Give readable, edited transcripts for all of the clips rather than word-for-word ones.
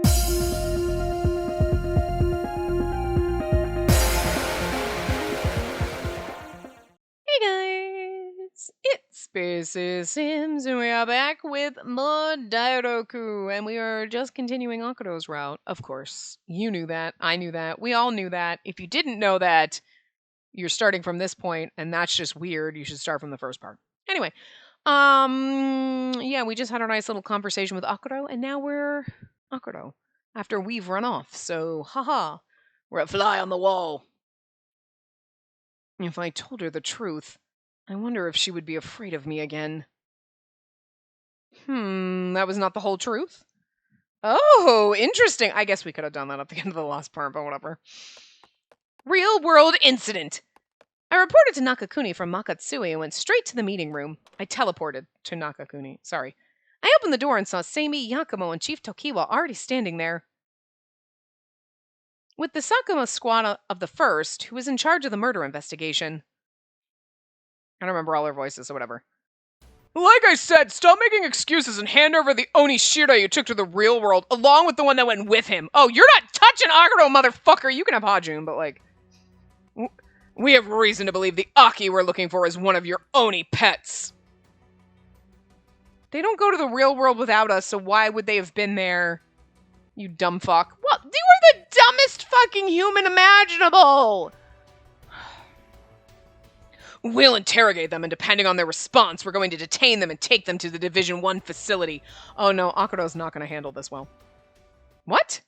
Hey guys, it's Spacey Sims, and we are back with more Dairoku, and we are just continuing Akuto's route. Of course, you knew that, I knew that, we all knew that. If you didn't know that, you're starting from this point, and that's just weird. You should start from the first part. Anyway, yeah, we just had a nice little conversation with Akuto, and now we're Akuto after we've run off. So, haha, we're a fly on the wall. If I told her the truth, I wonder if she would be afraid of me again. That was not the whole truth? Oh, interesting. I guess we could have done that at the end of the last part, but whatever. Real world incident. I reported to Nakakuni from Makatsui and went straight to the meeting room. I teleported to Nakakuni, sorry. I opened the door and saw Seimi, Yakumo, and Chief Tokiwa already standing there. With the Sakuma squad of the first, who was in charge of the murder investigation. I don't remember all their voices, so whatever. Like I said, stop making excuses and hand over the Onishira you took to the real world, along with the one that went with him. Oh, you're not touching Aguro, motherfucker! You can have Hajun, but like... We have reason to believe the Aki we're looking for is one of your Oni pets. They don't go to the real world without us, so why would they have been there? You dumb fuck. What? You are the dumbest fucking human imaginable! We'll interrogate them, and depending on their response, we're going to detain them and take them to the Division 1 facility. Oh no, Akuto's not going to handle this well. What?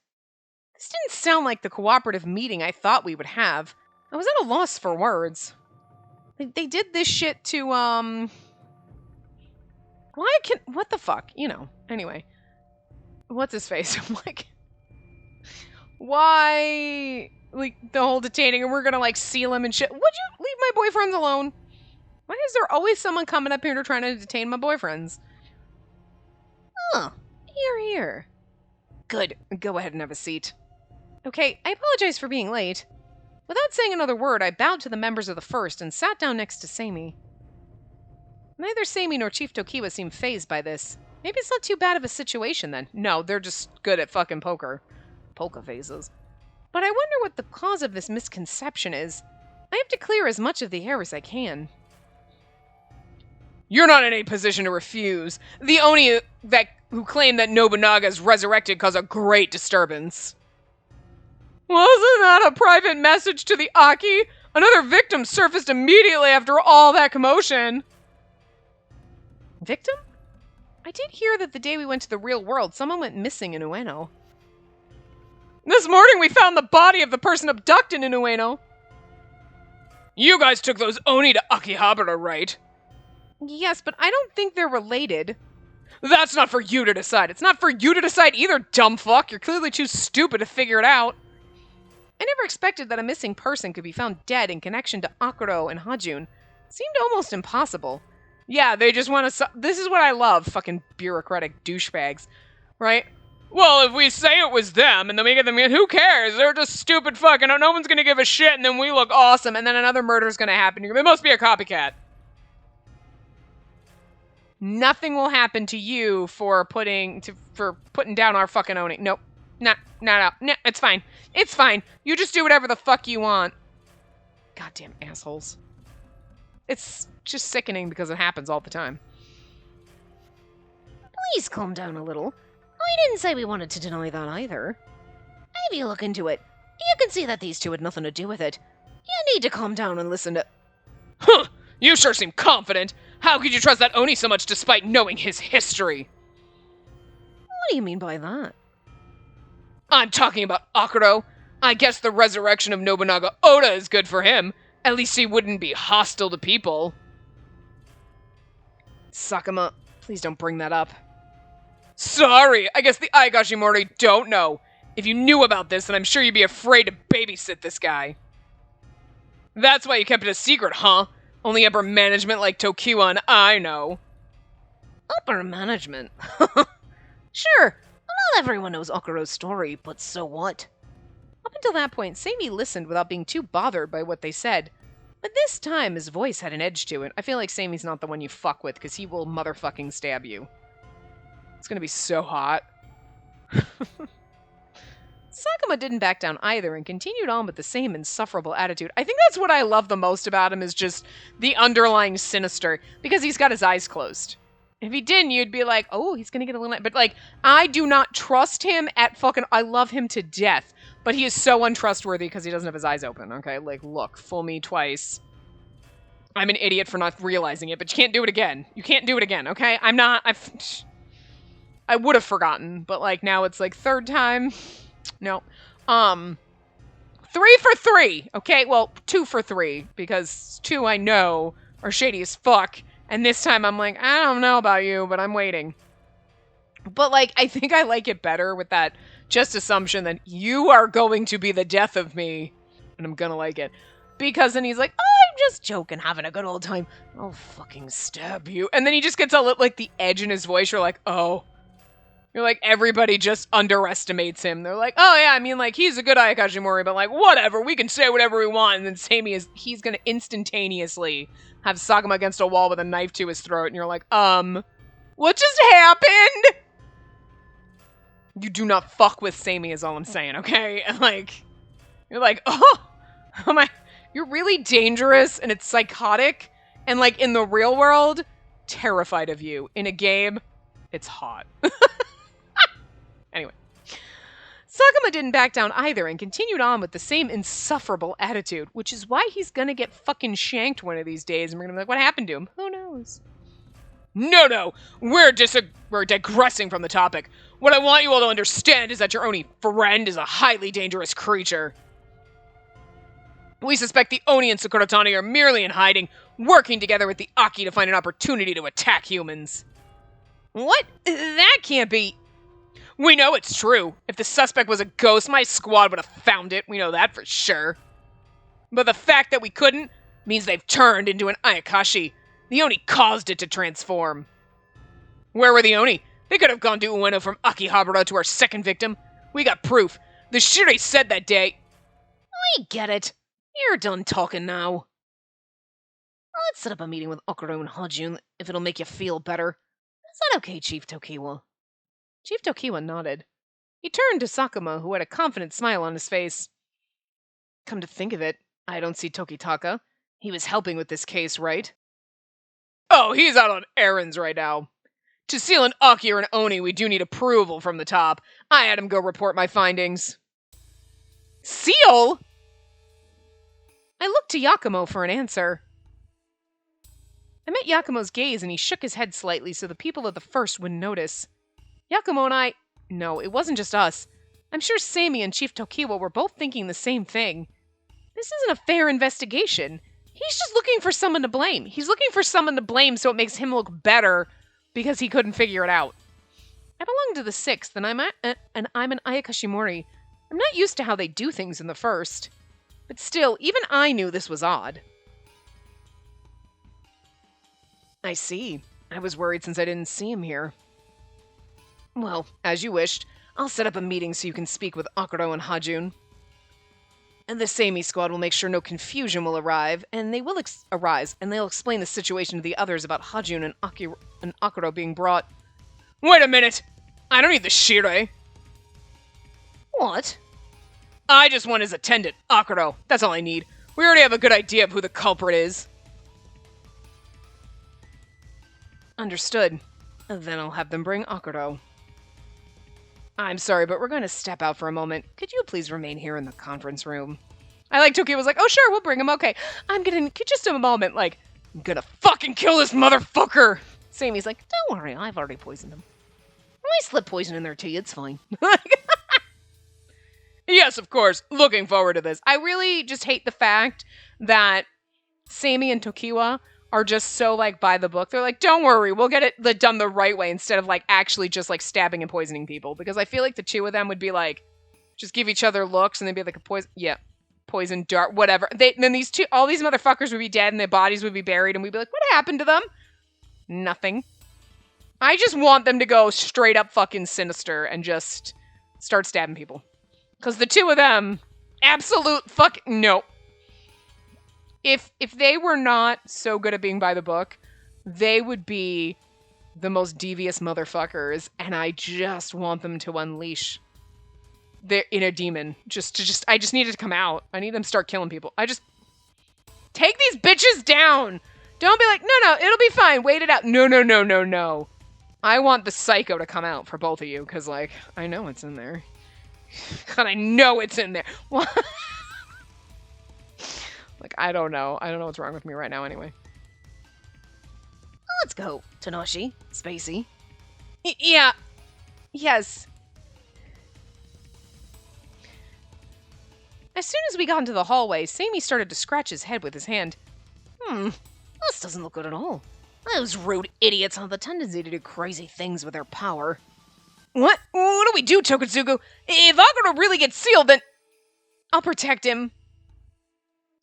This didn't sound like the cooperative meeting I thought we would have. I was at a loss for words. They did this shit to, what the fuck? You know, anyway. What's his face? I'm like, why, like, the whole detaining, and we're gonna, like, seal him and shit. Would you leave my boyfriends alone? Why is there always someone coming up here to try to detain my boyfriends? Oh, here. Good. Go ahead and have a seat. Okay, I apologize for being late. Without saying another word, I bowed to the members of the first and sat down next to Seimi. Neither Seimi nor Chief Tokiwa seemed fazed by this. Maybe it's not too bad of a situation then. No, they're just good at fucking poker. Polka faces. But I wonder what the cause of this misconception is. I have to clear as much of the air as I can. You're not in any position to refuse. The Oni who claim that Nobunaga is resurrected cause a great disturbance. Wasn't that a private message to the Aki? Another victim surfaced immediately after all that commotion. Victim? I did hear that the day we went to the real world, someone went missing in Ueno. This morning we found the body of the person abducted in Ueno. You guys took those Oni to Akihabara, right? Yes, but I don't think they're related. That's not for you to decide. It's not for you to decide either, dumb fuck. You're clearly too stupid to figure it out. I never expected that a missing person could be found dead in connection to Akuro and Hajun. It seemed almost impossible. Yeah, they just want to... This is what I love, fucking bureaucratic douchebags. Right? Well, if we say it was them, and then we get them... Who cares? They're just stupid fucking... No one's gonna give a shit, and then we look awesome, and then another murder's gonna happen. It must be a copycat. Nothing will happen to you for putting down our fucking Oni. Nope. No, it's fine. It's fine. You just do whatever the fuck you want. Goddamn assholes. It's just sickening because it happens all the time. Please calm down a little. I didn't say we wanted to deny that either. If you look into it, you can see that these two had nothing to do with it. You need to calm down and listen to... Huh! You sure seem confident. How could you trust that Oni so much despite knowing his history? What do you mean by that? I'm talking about Akuro. I guess the resurrection of Nobunaga Oda is good for him. At least he wouldn't be hostile to people. Sakuma, please don't bring that up. Sorry, I guess the Ayakashimori don't know. If you knew about this, then I'm sure you'd be afraid to babysit this guy. That's why you kept it a secret, huh? Only upper management like Tokiwa and I know. Upper management? Sure. Not everyone knows Akuro's story, but so what? Up until that point, Seimi listened without being too bothered by what they said. But this time, his voice had an edge to it. I feel like Seimi's not the one you fuck with, because he will motherfucking stab you. It's gonna be so hot. Sakuma didn't back down either and continued on with the same insufferable attitude. I think that's what I love the most about him is just the underlying sinister, because he's got his eyes closed. If he didn't, you'd be like, oh, he's gonna get a little... But, like, I do not trust him at fucking... I love him to death, but he is so untrustworthy because he doesn't have his eyes open, okay? Like, look, fool me twice. I'm an idiot for not realizing it, but you can't do it again. You can't do it again, okay? I would have forgotten, but, like, now it's, like, third time. No. 3 for 3, okay? Well, 2 for 3, because 2 I know are shady as fuck, and this time I'm like, I don't know about you, but I'm waiting. But, like, I think I like it better with that just assumption that you are going to be the death of me, and I'm gonna like it. Because then he's like, oh, I'm just joking, having a good old time. I'll fucking stab you. And then he just gets a little, like, the edge in his voice. You're like, oh. You're like, everybody just underestimates him. They're like, oh yeah, I mean, like, he's a good Ayakashimori, but, like, whatever, we can say whatever we want. And then Sammy he's gonna instantaneously have Sakuma against a wall with a knife to his throat. And you're like, what just happened? You do not fuck with Sammy is all I'm saying, okay? And, like, you're like, oh my, you're really dangerous and it's psychotic. And, like, in the real world, terrified of you. In a game, it's hot. Anyway. Sakuma didn't back down either and continued on with the same insufferable attitude, which is why he's gonna get fucking shanked one of these days, and we're gonna be like, what happened to him? Who knows? No, we're digressing from the topic. What I want you all to understand is that your only friend is a highly dangerous creature. We suspect the Oni and Sakuratani are merely in hiding, working together with the Aki to find an opportunity to attack humans. What? That can't be... We know it's true. If the suspect was a ghost, my squad would have found it. We know that for sure. But the fact that we couldn't means they've turned into an Ayakashi. The Oni caused it to transform. Where were the Oni? They could have gone to Ueno from Akihabara to our second victim. We got proof. The Shirei said that day. We get it. You're done talking now. Let's set up a meeting with Okuro and Hajun if it'll make you feel better. Is that okay, Chief Tokiwa? Chief Tokiwa nodded. He turned to Sakuma, who had a confident smile on his face. Come to think of it, I don't see Tokitaka. He was helping with this case, right? Oh, he's out on errands right now. To seal an Aki or an Oni, we do need approval from the top. I had him go report my findings. Seal? I looked to Yakumo for an answer. I met Yakumo's gaze and he shook his head slightly so the people of the first wouldn't notice. Yakumo and I... No, it wasn't just us. I'm sure Sammy and Chief Tokiwa were both thinking the same thing. This isn't a fair investigation. He's just looking for someone to blame. He's looking for someone to blame so it makes him look better because he couldn't figure it out. I belong to the 6th, and I'm an Ayakashimori. I'm not used to how they do things in the 1st. But still, even I knew this was odd. I see. I was worried since I didn't see him here. Well, as you wished, I'll set up a meeting so you can speak with Okuro and Hajun. And the Seimi squad will make sure no confusion will arise, and they'll explain the situation to the others about Hajun and Okuro being brought. Wait a minute! I don't need the Shirei! What? I just want his attendant, Okuro. That's all I need. We already have a good idea of who the culprit is. Understood. Then I'll have them bring Okuro. I'm sorry, but we're going to step out for a moment. Could you please remain here in the conference room? I like Toki was like, oh sure, we'll bring him, okay. I'm gonna, just a moment, like, I'm gonna fucking kill this motherfucker! Sammy's like, don't worry, I've already poisoned him. I slipped poison in there too, it's fine. Yes, of course, looking forward to this. I really just hate the fact that Sammy and Tokiwa are just so, like, by the book. They're like, don't worry, we'll get it done the right way instead of, like, actually just, like, stabbing and poisoning people. Because I feel like the two of them would be, like, just give each other looks and they'd be like, poison dart, whatever. Then all these motherfuckers would be dead and their bodies would be buried and we'd be like, what happened to them? Nothing. I just want them to go straight up fucking sinister and just start stabbing people. Because the two of them, absolute fuck, no. If they were not so good at being by the book, they would be the most devious motherfuckers, and I just want them to unleash their inner demon. I just need it to come out. I need them to start killing people. Take these bitches down! Don't be like, no, it'll be fine. Wait it out. No. I want the psycho to come out for both of you, because, like, I know it's in there. God, I know it's in there. What? Like, I don't know. I don't know what's wrong with me right now anyway. Let's go, Tanoshi. Spacey. Yeah. Yes. As soon as we got into the hallway, Sammy started to scratch his head with his hand. This doesn't look good at all. Those rude idiots have the tendency to do crazy things with their power. What do we do, Tokatsugu? If Akuro really gets sealed, then I'll protect him.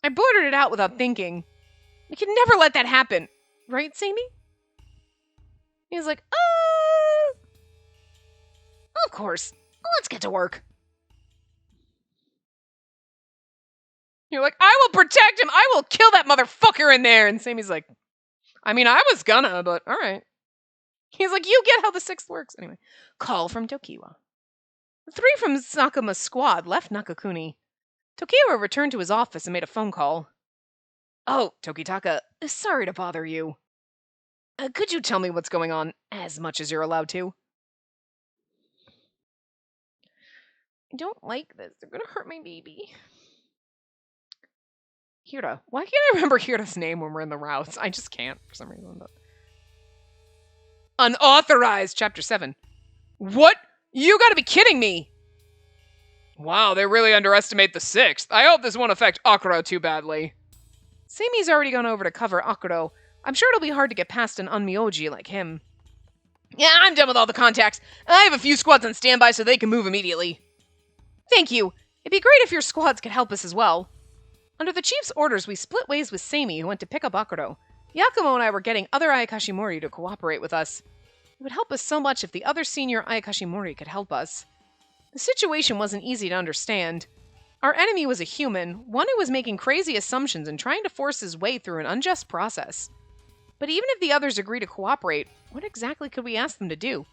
I blurted it out without thinking. We can never let that happen. Right, Sammy? He was like, Of course. Let's get to work. You're like, I will protect him. I will kill that motherfucker in there. And Sammy's like, I mean, I was gonna, but all right. He's like, you get how the sixth works. Anyway, call from Tokiwa. The three from Sakuma's squad left Nakakuni. Tokiwa returned to his office and made a phone call. Oh, Tokitaka, sorry to bother you. Could you tell me what's going on, as much as you're allowed to? I don't like this. They're gonna hurt my baby. Hira. Why can't I remember Hira's name when we're in the routes? I just can't for some reason. But... Unauthorized, Chapter 7. What? You gotta be kidding me! Wow, they really underestimate the sixth. I hope this won't affect Akuro too badly. Sammy's already gone over to cover Akuro. I'm sure it'll be hard to get past an Onmyoji like him. Yeah, I'm done with all the contacts. I have a few squads on standby so they can move immediately. Thank you. It'd be great if your squads could help us as well. Under the chief's orders, we split ways with Sammy, who went to pick up Akuro. Yakumo and I were getting other Ayakashimori to cooperate with us. It would help us so much if the other senior Ayakashimori could help us. The situation wasn't easy to understand. Our enemy was a human, one who was making crazy assumptions and trying to force his way through an unjust process. But even if the others agree to cooperate, what exactly could we ask them to do?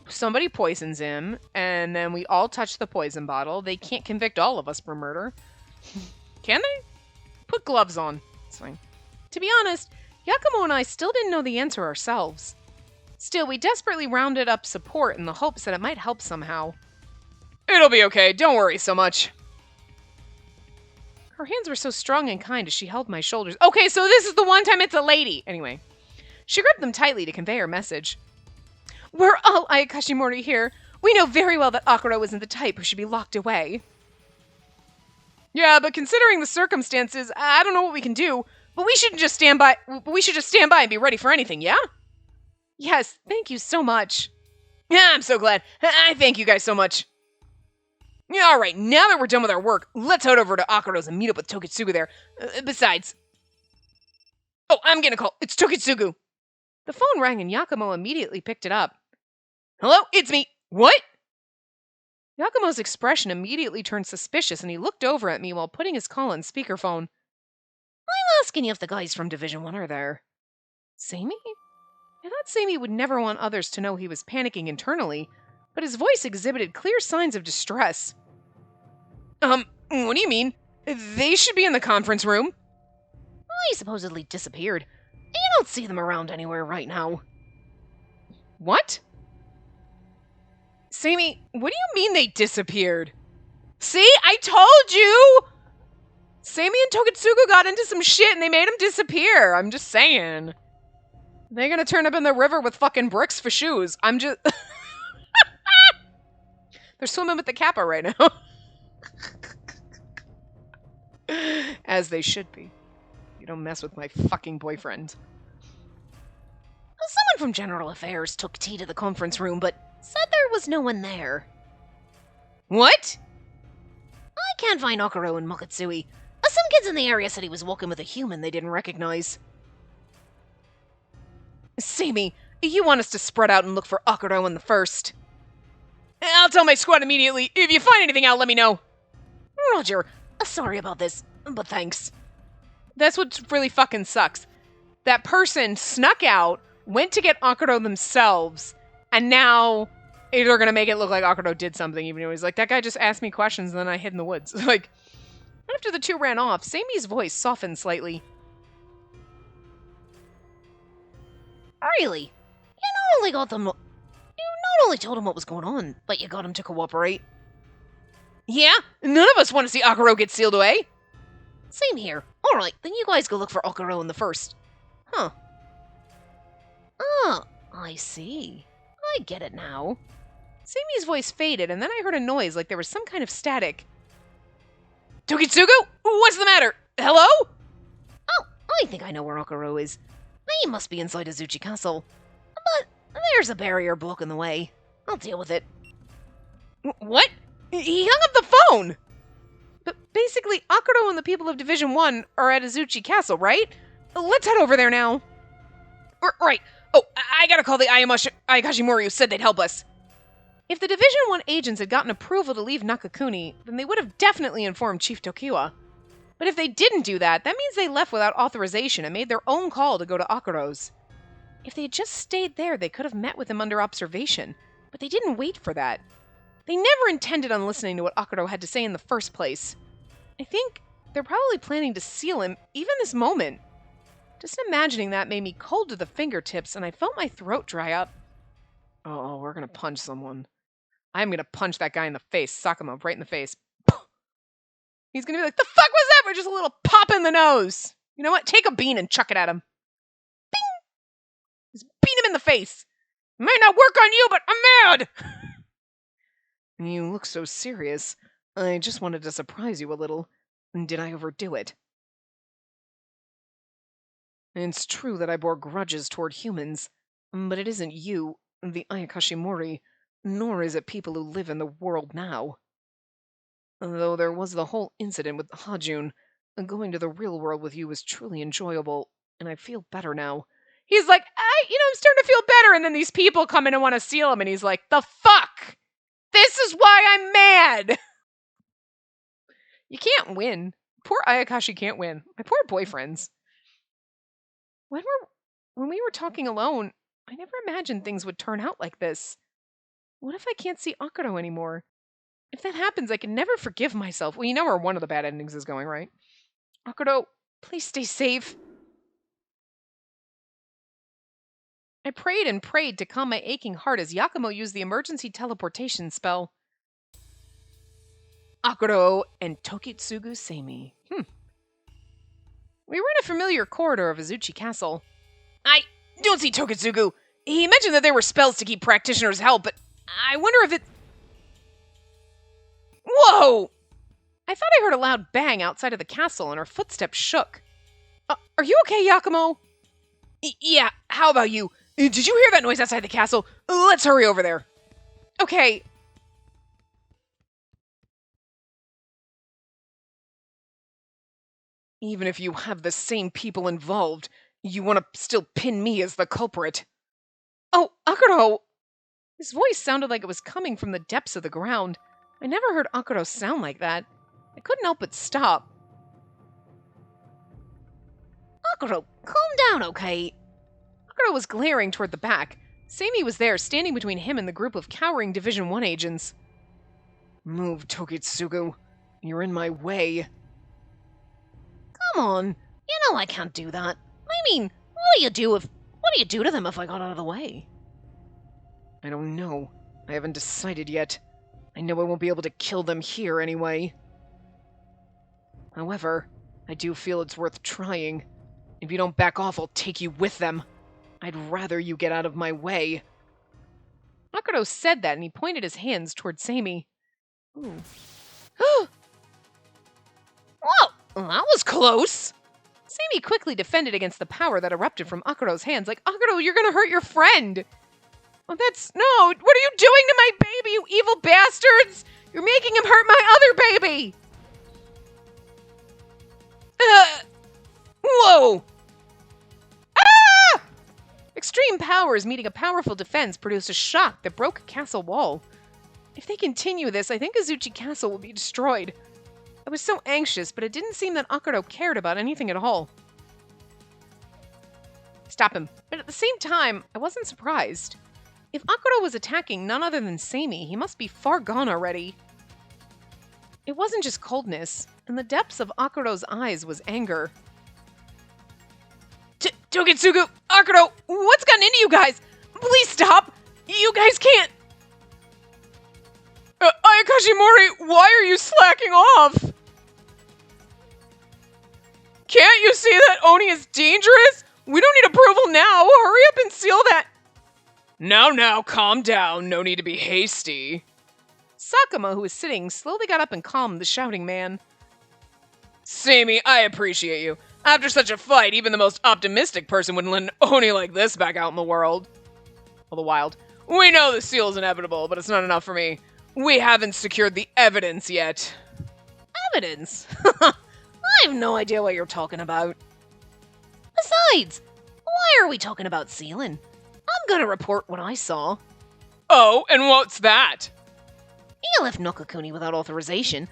Somebody poisons him, and then we all touch the poison bottle. They can't convict all of us for murder. Can they? Put gloves on. It's fine. To be honest, Yakumo and I still didn't know the answer ourselves. Still, we desperately rounded up support in the hopes that it might help somehow. It'll be okay. Don't worry so much. Her hands were so strong and kind as she held my shoulders. Okay, so this is the one time it's a lady. Anyway, she gripped them tightly to convey her message. We're all Ayakashimori here. We know very well that Akuro isn't the type who should be locked away. Yeah, but considering the circumstances, I don't know what we can do. But we shouldn't just stand by. We should just stand by and be ready for anything, yeah? Yes, thank you so much. Yeah, I'm so glad. I thank you guys so much. Yeah, all right, now that we're done with our work, let's head over to Akuro's and meet up with Tokitsugu there. Besides... Oh, I'm getting a call. It's Tokitsugu. The phone rang and Yakumo immediately picked it up. Hello, it's me. What? Yakumo's expression immediately turned suspicious and he looked over at me while putting his call on speakerphone. I'm asking you if the guys from Division 1 are there. Sammy? I thought Sammy would never want others to know he was panicking internally, but his voice exhibited clear signs of distress. What do you mean? They should be in the conference room. They supposedly disappeared. You don't see them around anywhere right now. What? Sammy, what do you mean they disappeared? See, I told you! Sammy and Tokitsugu got into some shit and they made him disappear. I'm just saying. They're gonna turn up in the river with fucking bricks for shoes. I'm just... They're swimming with the Kappa right now. As they should be. You don't mess with my fucking boyfriend. Someone from General Affairs took tea to the conference room, but said there was no one there. What? I can't find Akuro and Mokatsui. Some kids in the area said he was walking with a human they didn't recognize. Sammy, you want us to spread out and look for Akuro in the first. I'll tell my squad immediately. If you find anything out, let me know. Roger. Sorry about this, but thanks. That's what really fucking sucks. That person snuck out, went to get Akuro themselves, and now they're gonna make it look like Akuro did something, even though he's like, that guy just asked me questions and then I hid in the woods. Like, after the two ran off, Samey's voice softened slightly. Really? You not only told him what was going on, but you got him to cooperate. Yeah? None of us want to see Akuro get sealed away. Same here. Alright, then you guys go look for Akuro in the first. Huh. Ah, I see. I get it now. Samey's voice faded, and then I heard a noise like there was some kind of static. Tokitsugu? What's the matter? Hello? Oh, I think I know where Akuro is. He must be inside Azuchi Castle. But there's a barrier blocking the way. I'll deal with it. What? He hung up the phone! But basically, Akuro and the people of Division 1 are at Azuchi Castle, right? Let's head over there now. Right. Oh, I gotta call the Ayakashimori who said they'd help us. If the Division 1 agents had gotten approval to leave Nakakuni, then they would have definitely informed Chief Tokiwa. But if they didn't do that, that means they left without authorization and made their own call to go to Akuro's. If they had just stayed there, they could have met with him under observation, but they didn't wait for that. They never intended on listening to what Akuro had to say in the first place. I think they're probably planning to seal him even this moment. Just imagining that made me cold to the fingertips, and I felt my throat dry up. Oh, we're gonna punch someone. I'm gonna punch that guy in the face, sock him up right in the face. He's gonna be like, the fuck was that? We're just a little pop in the nose. You know what? Take a bean and chuck it at him. Bing! Just beat him in the face. It might not work on you, but I'm mad! You look so serious. I just wanted to surprise you a little. Did I overdo it? It's true that I bore grudges toward humans, but it isn't you, the Ayakashimori, nor is it people who live in the world now. Though there was the whole incident with Hajun, going to the real world with you was truly enjoyable, and I feel better now. He's like, I'm starting to feel better, and then these people come in and want to seal him, and he's like, the fuck? This is why I'm mad! You can't win. Poor Ayakashi can't win. My poor boyfriends. When we were talking alone, I never imagined things would turn out like this. What if I can't see Akuro anymore? If that happens, I can never forgive myself. Well, you know where one of the bad endings is going, right? Akuro, please stay safe. I prayed and prayed to calm my aching heart as Yakumo used the emergency teleportation spell. Akuro and Tokitsugu Seimi. We were in a familiar corridor of Azuchi Castle. I don't see Tokitsugu. He mentioned that there were spells to keep practitioners held, but I wonder if it... Whoa! I thought I heard a loud bang outside of the castle and her footsteps shook. Are you okay, Yakumo? Yeah, how about you? Did you hear that noise outside the castle? Let's hurry over there. Okay. Even if you have the same people involved, you want to still pin me as the culprit. Oh, Akuro! His voice sounded like it was coming from the depths of the ground. I never heard Akuro sound like that. I couldn't help but stop. Akuro, calm down, okay? Akuro was glaring toward the back. Seimi was there, standing between him and the group of cowering Division 1 agents. Move, Tokitsugu. You're in my way. Come on. You know I can't do that. I mean, what do you do to them if I got out of the way? I don't know. I haven't decided yet. I know I won't be able to kill them here anyway. However, I do feel it's worth trying. If you don't back off, I'll take you with them. I'd rather you get out of my way. Akuro said that, and he pointed his hands toward Seimi. Ooh. Whoa! That was close! Seimi quickly defended against the power that erupted from Akuro's hands, like, Akuro, you're gonna hurt your friend! Oh, no! What are you doing to my baby, you evil bastards? You're making him hurt my other baby! Whoa! Ah! Extreme powers meeting a powerful defense produced a shock that broke a castle wall. If they continue this, I think Azuchi Castle will be destroyed. I was so anxious, but it didn't seem that Akuro cared about anything at all. Stop him. But at the same time, I wasn't surprised. If Akuro was attacking none other than Seimi, he must be far gone already. It wasn't just coldness. In the depths of Akuro's eyes was anger. Togitsugu! Akuro! What's gotten into you guys? Please stop! You guys can't! Ayakashimori, why are you slacking off? Can't you see that Oni is dangerous? We don't need approval now. Hurry up and seal that. Now, calm down. No need to be hasty. Sakuma, who was sitting, slowly got up and calmed the shouting man. Seimi, I appreciate you. After such a fight, even the most optimistic person wouldn't let an Oni like this back out in the world. Well, the wild. We know the seal is inevitable, but it's not enough for me. We haven't secured the evidence yet. Evidence? I have no idea what you're talking about. Besides, why are we talking about sealing? I'm gonna report what I saw. Oh, and what's that? You left Nokakuni without authorization,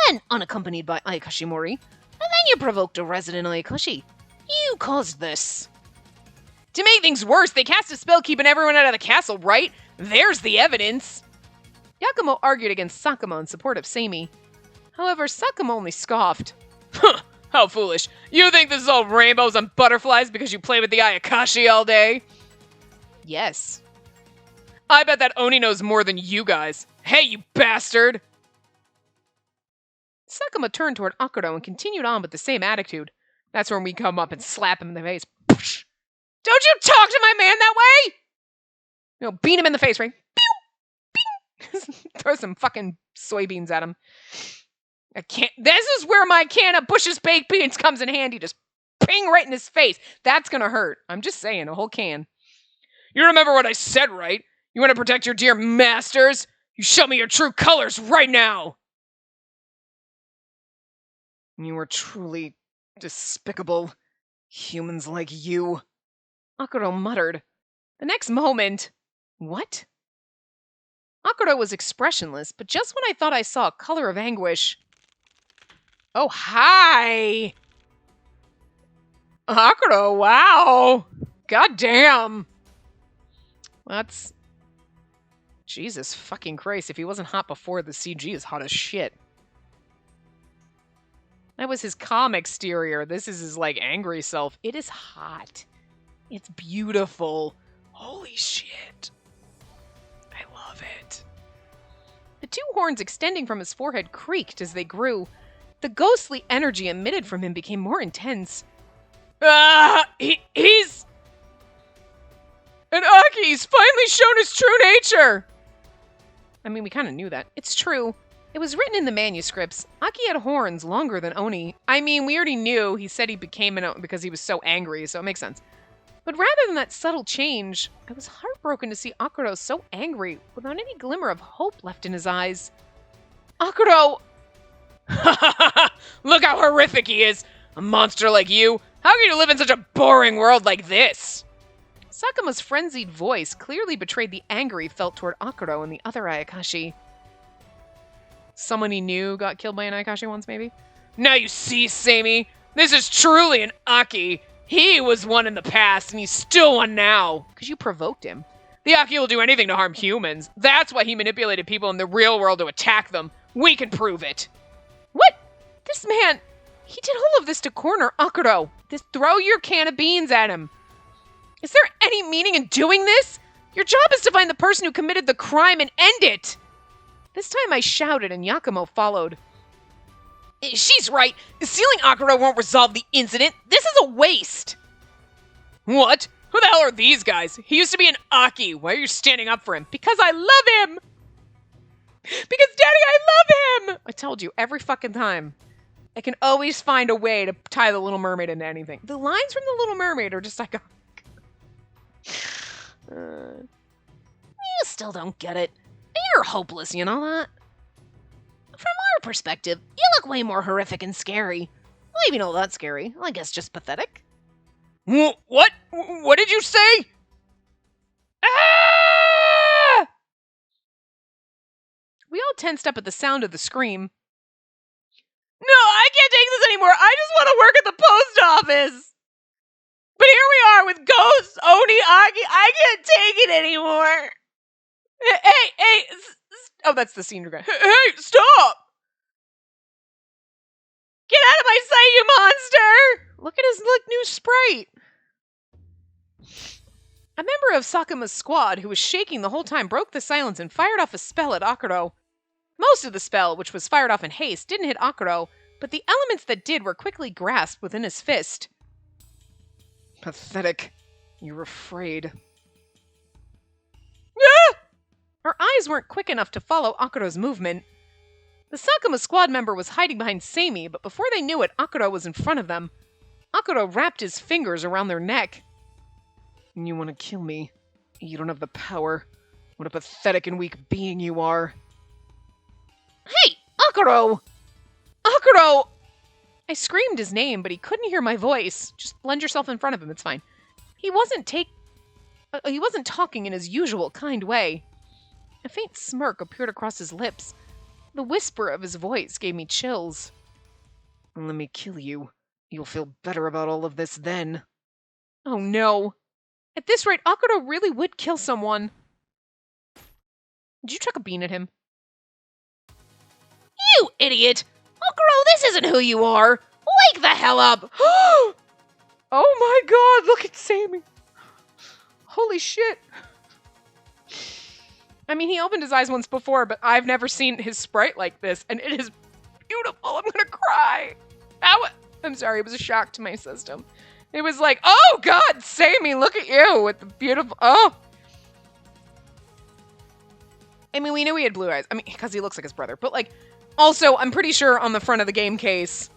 and unaccompanied by Ayakashimori, and then you provoked a resident Ayakashi. You caused this. To make things worse, they cast a spell keeping everyone out of the castle, right? There's the evidence. Yakumo argued against Sakuma in support of Seimi. However, Sakuma only scoffed. Huh, how foolish. You think this is all rainbows and butterflies because you play with the Ayakashi all day? Yes. I bet that Oni knows more than you guys. Hey, you bastard! Sakuma turned toward Akuro and continued on with the same attitude. That's when we come up and slap him in the face. Psh! Don't you talk to my man that way! No, beat him in the face, right? Pew! Bing! Throw some fucking soybeans at him. I can't. This is where my can of Bush's baked beans comes in handy. Just ping right in his face. That's gonna hurt. I'm just saying, a whole can. You remember what I said, right? You want to protect your dear masters? You show me your true colors right now! You were truly despicable. Humans like you. Akuro muttered. The next moment... What? Akuro was expressionless, but just when I thought I saw a color of anguish... Oh, hi! Akuro, wow! God damn! That's... Jesus fucking Christ, if he wasn't hot before, the CG is hot as shit. That was his calm exterior. This is his, like, angry self. It is hot. It's beautiful. Holy shit. I love it. The two horns extending from his forehead creaked as they grew. The ghostly energy emitted from him became more intense. He's... And Aki's finally shown his true nature! I mean, we kind of knew that. It's true. It was written in the manuscripts. Aki had horns longer than Oni. I mean, we already knew. He said he became an Oni because he was so angry, so it makes sense. But rather than that subtle change, I was heartbroken to see Akuro so angry, without any glimmer of hope left in his eyes. Akuro! Look how horrific he is! A monster like you! How can you live in such a boring world like this? Sakuma's frenzied voice clearly betrayed the anger he felt toward Akuro and the other Ayakashi. Someone he knew got killed by an Ayakashi once, maybe? Now you see, Seimi! This is truly an Aki! He was one in the past, and he's still one now! Because you provoked him. The Aki will do anything to harm humans. That's why he manipulated people in the real world to attack them. We can prove it! What? This man... He did all of this to corner Akuro. Just throw your can of beans at him. Is there any meaning in doing this? Your job is to find the person who committed the crime and end it! This time I shouted and Yakumo followed. She's right. Sealing Akuro won't resolve the incident. This is a waste. What? Who the hell are these guys? He used to be an Aki. Why are you standing up for him? Because I love him! Because, Daddy, I love him! I told you, every fucking time. I can always find a way to tie the Little Mermaid into anything. The lines from the Little Mermaid are just like... You still don't get it. You're hopeless, you know that? From our perspective, you look way more horrific and scary. Maybe not that scary. I guess just pathetic. What? What did you say? Ah! We all tensed up at the sound of the scream. No, I can't take this anymore. I just want to work at the post office. But here we are with ghosts, Oni, Aki. I can't take it anymore. Hey! Oh, that's the senior guy. Hey, stop! Get out of my sight, you monster! Look at his new sprite. A member of Sakuma's squad, who was shaking the whole time, broke the silence and fired off a spell at Akuro. Most of the spell, which was fired off in haste, didn't hit Akuro, but the elements that did were quickly grasped within his fist. Pathetic. You're afraid. Ah! Our eyes weren't quick enough to follow Akuro's movement. The Sakuma squad member was hiding behind Seimi, but before they knew it, Akuro was in front of them. Akuro wrapped his fingers around their neck. You want to kill me? You don't have the power. What a pathetic and weak being you are. Hey, Akuro! Akuro! I screamed his name, but he couldn't hear my voice. Just blend yourself in front of him, it's fine. He wasn't talking in his usual kind way. A faint smirk appeared across his lips. The whisper of his voice gave me chills. Let me kill you. You'll feel better about all of this then. Oh no. At this rate, Akuro really would kill someone. Did you chuck a bean at him? You idiot! Akuro, this isn't who you are! Wake the hell up! Oh my god, look at Sammy! Holy shit. I mean, he opened his eyes once before, but I've never seen his sprite like this, and it is beautiful. I'm gonna cry. I'm sorry, it was a shock to my system. It was like, oh god, Sammy, look at you with the beautiful, oh. I mean, we knew he had blue eyes. I mean, because he looks like his brother, but like, also, I'm pretty sure on the front of the game case,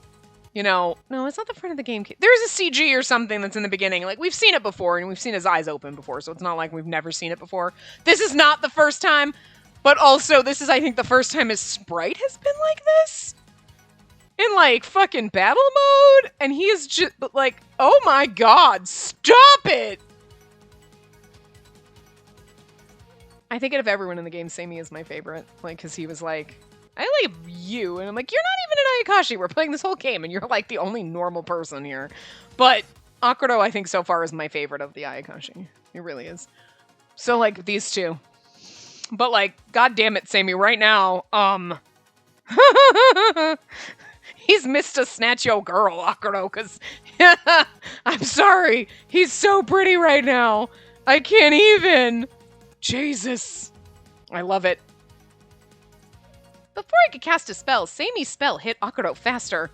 you know, no, it's not the front of the game case. There's a CG or something that's in the beginning. Like, we've seen it before, and we've seen his eyes open before, so it's not like we've never seen it before. This is not the first time, but also, this is, I think, the first time his sprite has been like this. In, like, fucking battle mode, and he is just, like, oh my god, stop it! I think out of everyone in the game, Sammy is my favorite. Like, because he was like, I like you. And I'm like, you're not even an Ayakashi. We're playing this whole game, and you're like the only normal person here. But Akuro, I think, so far is my favorite of the Ayakashi. It really is. So, like, these two. But, like, god damn it, Sammy, right now, he's missed a snatch yo girl, Akuro, because I'm sorry. He's so pretty right now. I can't even. Jesus. I love it. Before I could cast a spell, Samy's spell hit Akuro faster.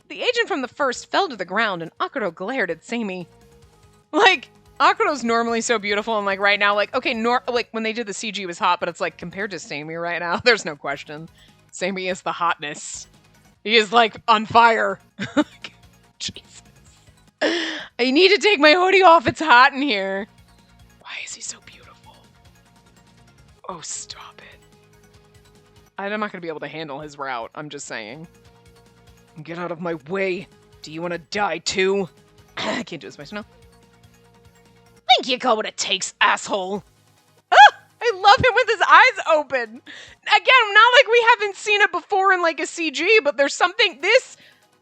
The agent from the first fell to the ground, and Akuro glared at Sammy. Like, Akuro's normally so beautiful, and like right now, like, okay, like when they did the CG it was hot, but it's like compared to Sammy right now, there's no question. Sammy is the hotness. He is like on fire. Jesus. I need to take my hoodie off. It's hot in here. Why is he so beautiful? Oh, stop it. I'm not going to be able to handle his route. I'm just saying. Get out of my way. Do you want to die too? I can't do this myself. No. Think you got what it takes, asshole. I love him with his eyes open. Again, not like we haven't seen it before in like a CG, but there's something, this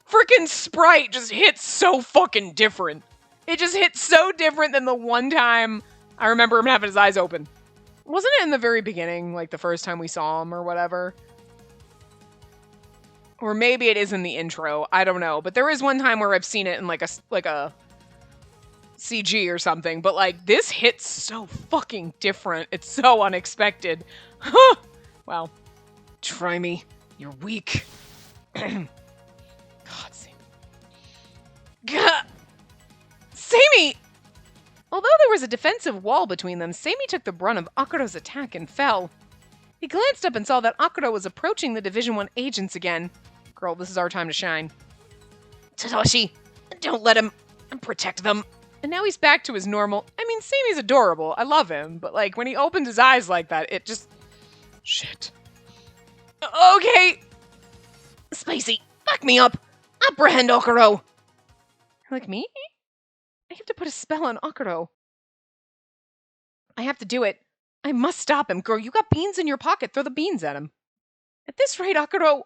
freaking sprite just hits so fucking different. It just hits so different than the one time I remember him having his eyes open. Wasn't it in the very beginning, like the first time we saw him or whatever? Or maybe it is in the intro, I don't know. But there is one time where I've seen it in like a CG or something, but like this hits so fucking different. It's so unexpected. Wow. Try me. You're weak. God, Sammy. God. Sammy! Although there was a defensive wall between them, Sammy took the brunt of Akuro's attack and fell. He glanced up and saw that Akuro was approaching the Division 1 agents again. Girl, this is our time to shine. Tadashi, don't let him protect them. And now he's back to his normal. I mean, Sammy's adorable. I love him. But, like, when he opened his eyes like that, it just. Shit. Okay. Spacey, back me up. Apprehend Akuro. Like me? I have to put a spell on Akuro. I have to do it. I must stop him. Girl, you got beans in your pocket. Throw the beans at him. At this rate, Akuro.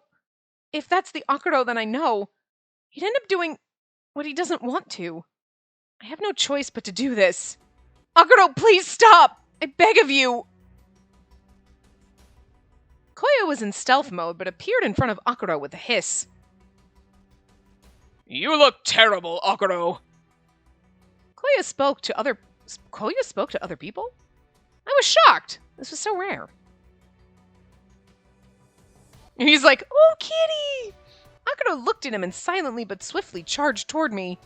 If that's the Akuro that I know, he'd end up doing what he doesn't want to. I have no choice but to do this. Akuro, please stop! I beg of you! Koya was in stealth mode, but appeared in front of Akuro with a hiss. You look terrible, Akuro. Koya spoke to other people? I was shocked. This was so rare. And he's like, oh, kitty! Akuro looked at him and silently but swiftly charged toward me.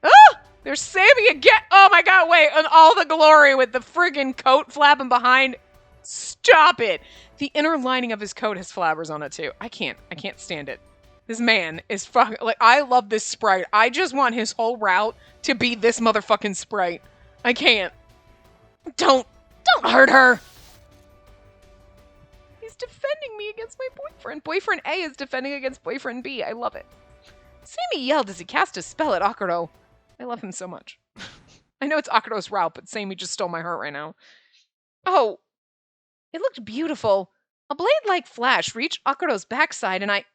Ah! There's Sammy again! Oh my god, wait! And all the glory with the friggin' coat flapping behind. Stop it! The inner lining of his coat has flowers on it too. I can't stand it. This man is fucking, like, I love this sprite. I just want his whole route to be this motherfucking sprite. I can't. Don't hurt her! He's defending me against my boyfriend. Boyfriend A is defending against boyfriend B. I love it. Sammy yelled as he cast a spell at Akuro. I love him so much. I know it's Akuro's route, but Sammy just stole my heart right now. Oh, it looked beautiful. A blade-like flash reached Akuro's backside, and we're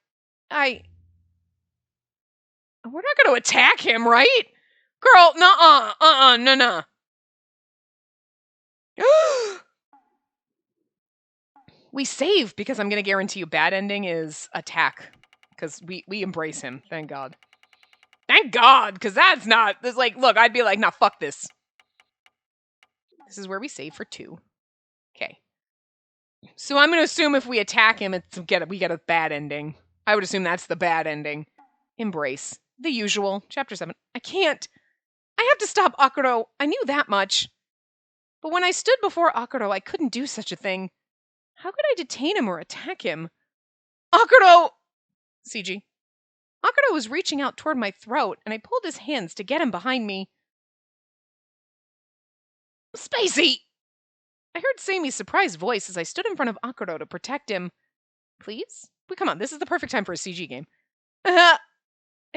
not going to attack him, right? Girl, no. We save because I'm going to guarantee you bad ending is attack. Because we embrace him, thank God. Thank God, because that's like, look, I'd be like, nah, fuck this. This is where we save for 2. Okay. So I'm going to assume if we attack him, we get a bad ending. I would assume that's the bad ending. Embrace. The usual. Chapter 7. I can't. I have to stop Akuro. I knew that much. But when I stood before Akuro, I couldn't do such a thing. How could I detain him or attack him? Akuro! CG. Akuro was reaching out toward my throat, and I pulled his hands to get him behind me. Spacey! I heard Sammy's surprised voice as I stood in front of Akuro to protect him. Please? But come on, this is the perfect time for a CG game. I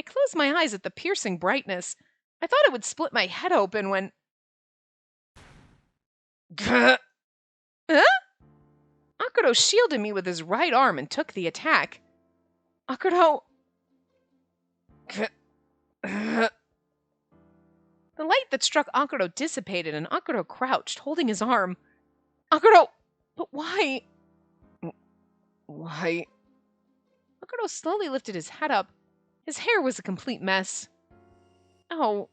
closed my eyes at the piercing brightness. I thought it would split my head open when... Huh? Akuro shielded me with his right arm and took the attack. Akuro... The light that struck Akuro dissipated and Akuro crouched, holding his arm. Akuro! But why? Why? Akuro slowly lifted his head up. His hair was a complete mess. Oh.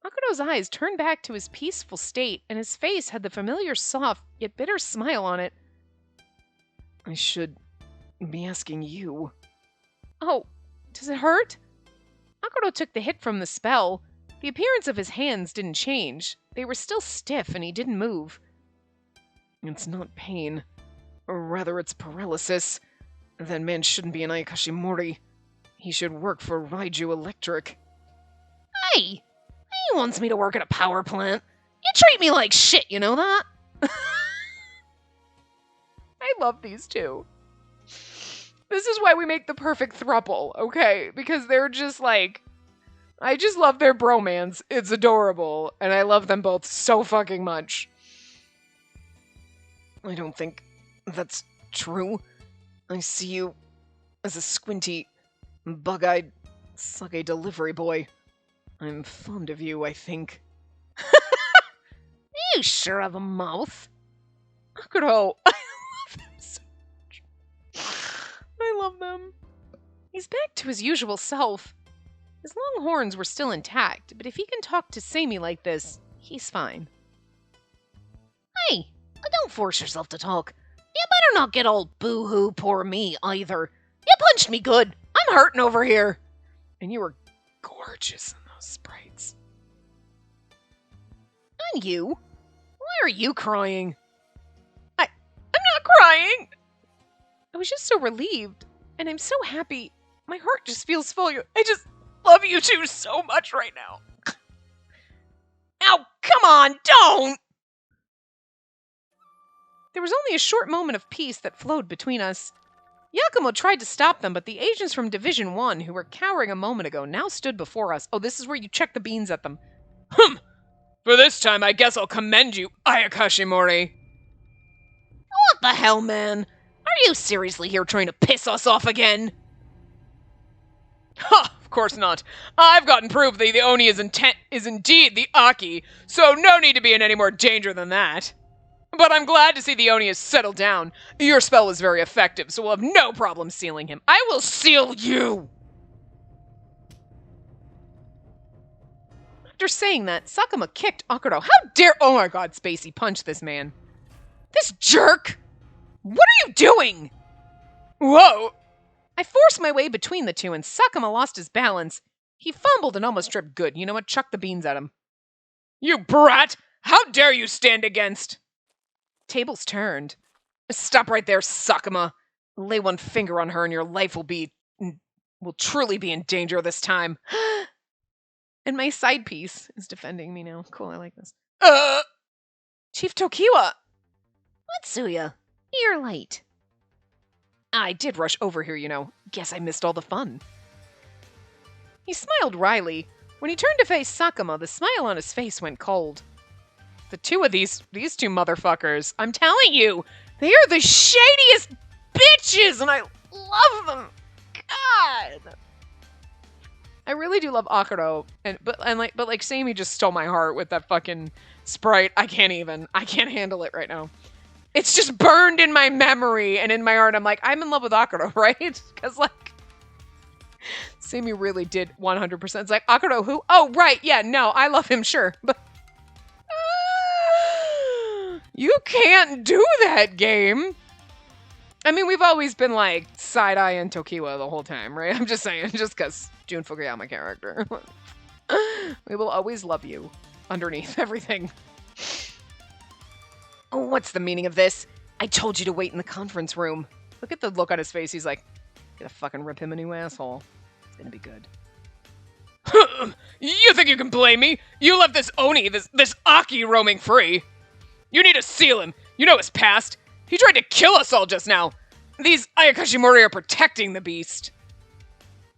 Akuro's eyes turned back to his peaceful state, and his face had the familiar soft, yet bitter smile on it. I should be asking you. Oh, does it hurt? Akuro took the hit from the spell. The appearance of his hands didn't change. They were still stiff, and he didn't move. It's not pain. Or rather, it's paralysis. That man shouldn't be an Ayakashimori. He should work for Raiju Electric. Hey! He wants me to work at a power plant. You treat me like shit, you know that? I love these two. This is why we make the perfect throuple, okay? Because they're just like... I just love their bromance. It's adorable. And I love them both so fucking much. I don't think that's true. I see you as a squinty, bug-eyed, suck-a delivery boy. I'm fond of you, I think. You sure have a mouth. Akuro, I love them so much. I love them. He's back to his usual self. His long horns were still intact, but if he can talk to Sammy like this, he's fine. Hey, don't force yourself to talk. You better not get all boo-hoo poor me either. You punched me good. I'm hurting over here. And you were gorgeous in those sprites. And you? Why are you crying? I'm not crying! I was just so relieved, and I'm so happy. My heart just feels full. I just love you two so much right now. Ow, come on, don't! There was only a short moment of peace that flowed between us. Yakumo tried to stop them, but the agents from Division 1, who were cowering a moment ago, now stood before us. Oh, this is where you check the beans at them. For this time, I guess I'll commend you, Ayakashimori. What the hell, man? Are you seriously here trying to piss us off again? Ha! Of course not. I've gotten proof that the Oni is indeed the Aki, so no need to be in any more danger than that. But I'm glad to see the Oni has settled down. Your spell was very effective, so we'll have no problem sealing him. I will seal you! After saying that, Sakuma kicked Akuro. How dare— Oh my god, Spacey, punch this man. This jerk! What are you doing? Whoa! I forced my way between the two, and Sakuma lost his balance. He fumbled and almost tripped good. You know what? Chuck the beans at him. You brat! How dare you stand against? Tables turned. Stop right there, Sakuma. Lay one finger on her and your life will truly be in danger this time. And my side piece is defending me now. Cool, I like this. Chief Tokiwa! Matsuya, you're late. I did rush over here, you know. Guess I missed all the fun. He smiled wryly. When he turned to face Sakuma, the smile on his face went cold. The two of these two motherfuckers, I'm telling you, they are the shadiest bitches, and I love them. God. I really do love Akuro, but Sammy just stole my heart with that fucking sprite. I can't handle it right now. It's just burned in my memory and in my heart. I'm like, I'm in love with Akuro, right? Because, like, Sammy really did 100%. It's like, Akuro who? Oh, right, yeah, no, I love him, sure. But you can't do that, game. I mean, we've always been, like, side-eyeing Tokiwa the whole time, right? I'm just saying, just because Jun Fukuyama character. We will always love you underneath everything. Oh, what's the meaning of this? I told you to wait in the conference room. Look at the look on his face. He's like, gonna fucking rip him a new asshole. It's gonna be good. You think you can blame me? You left this Oni, this Aki roaming free. You need to seal him. You know his past. He tried to kill us all just now. These Ayakashimori are protecting the beast.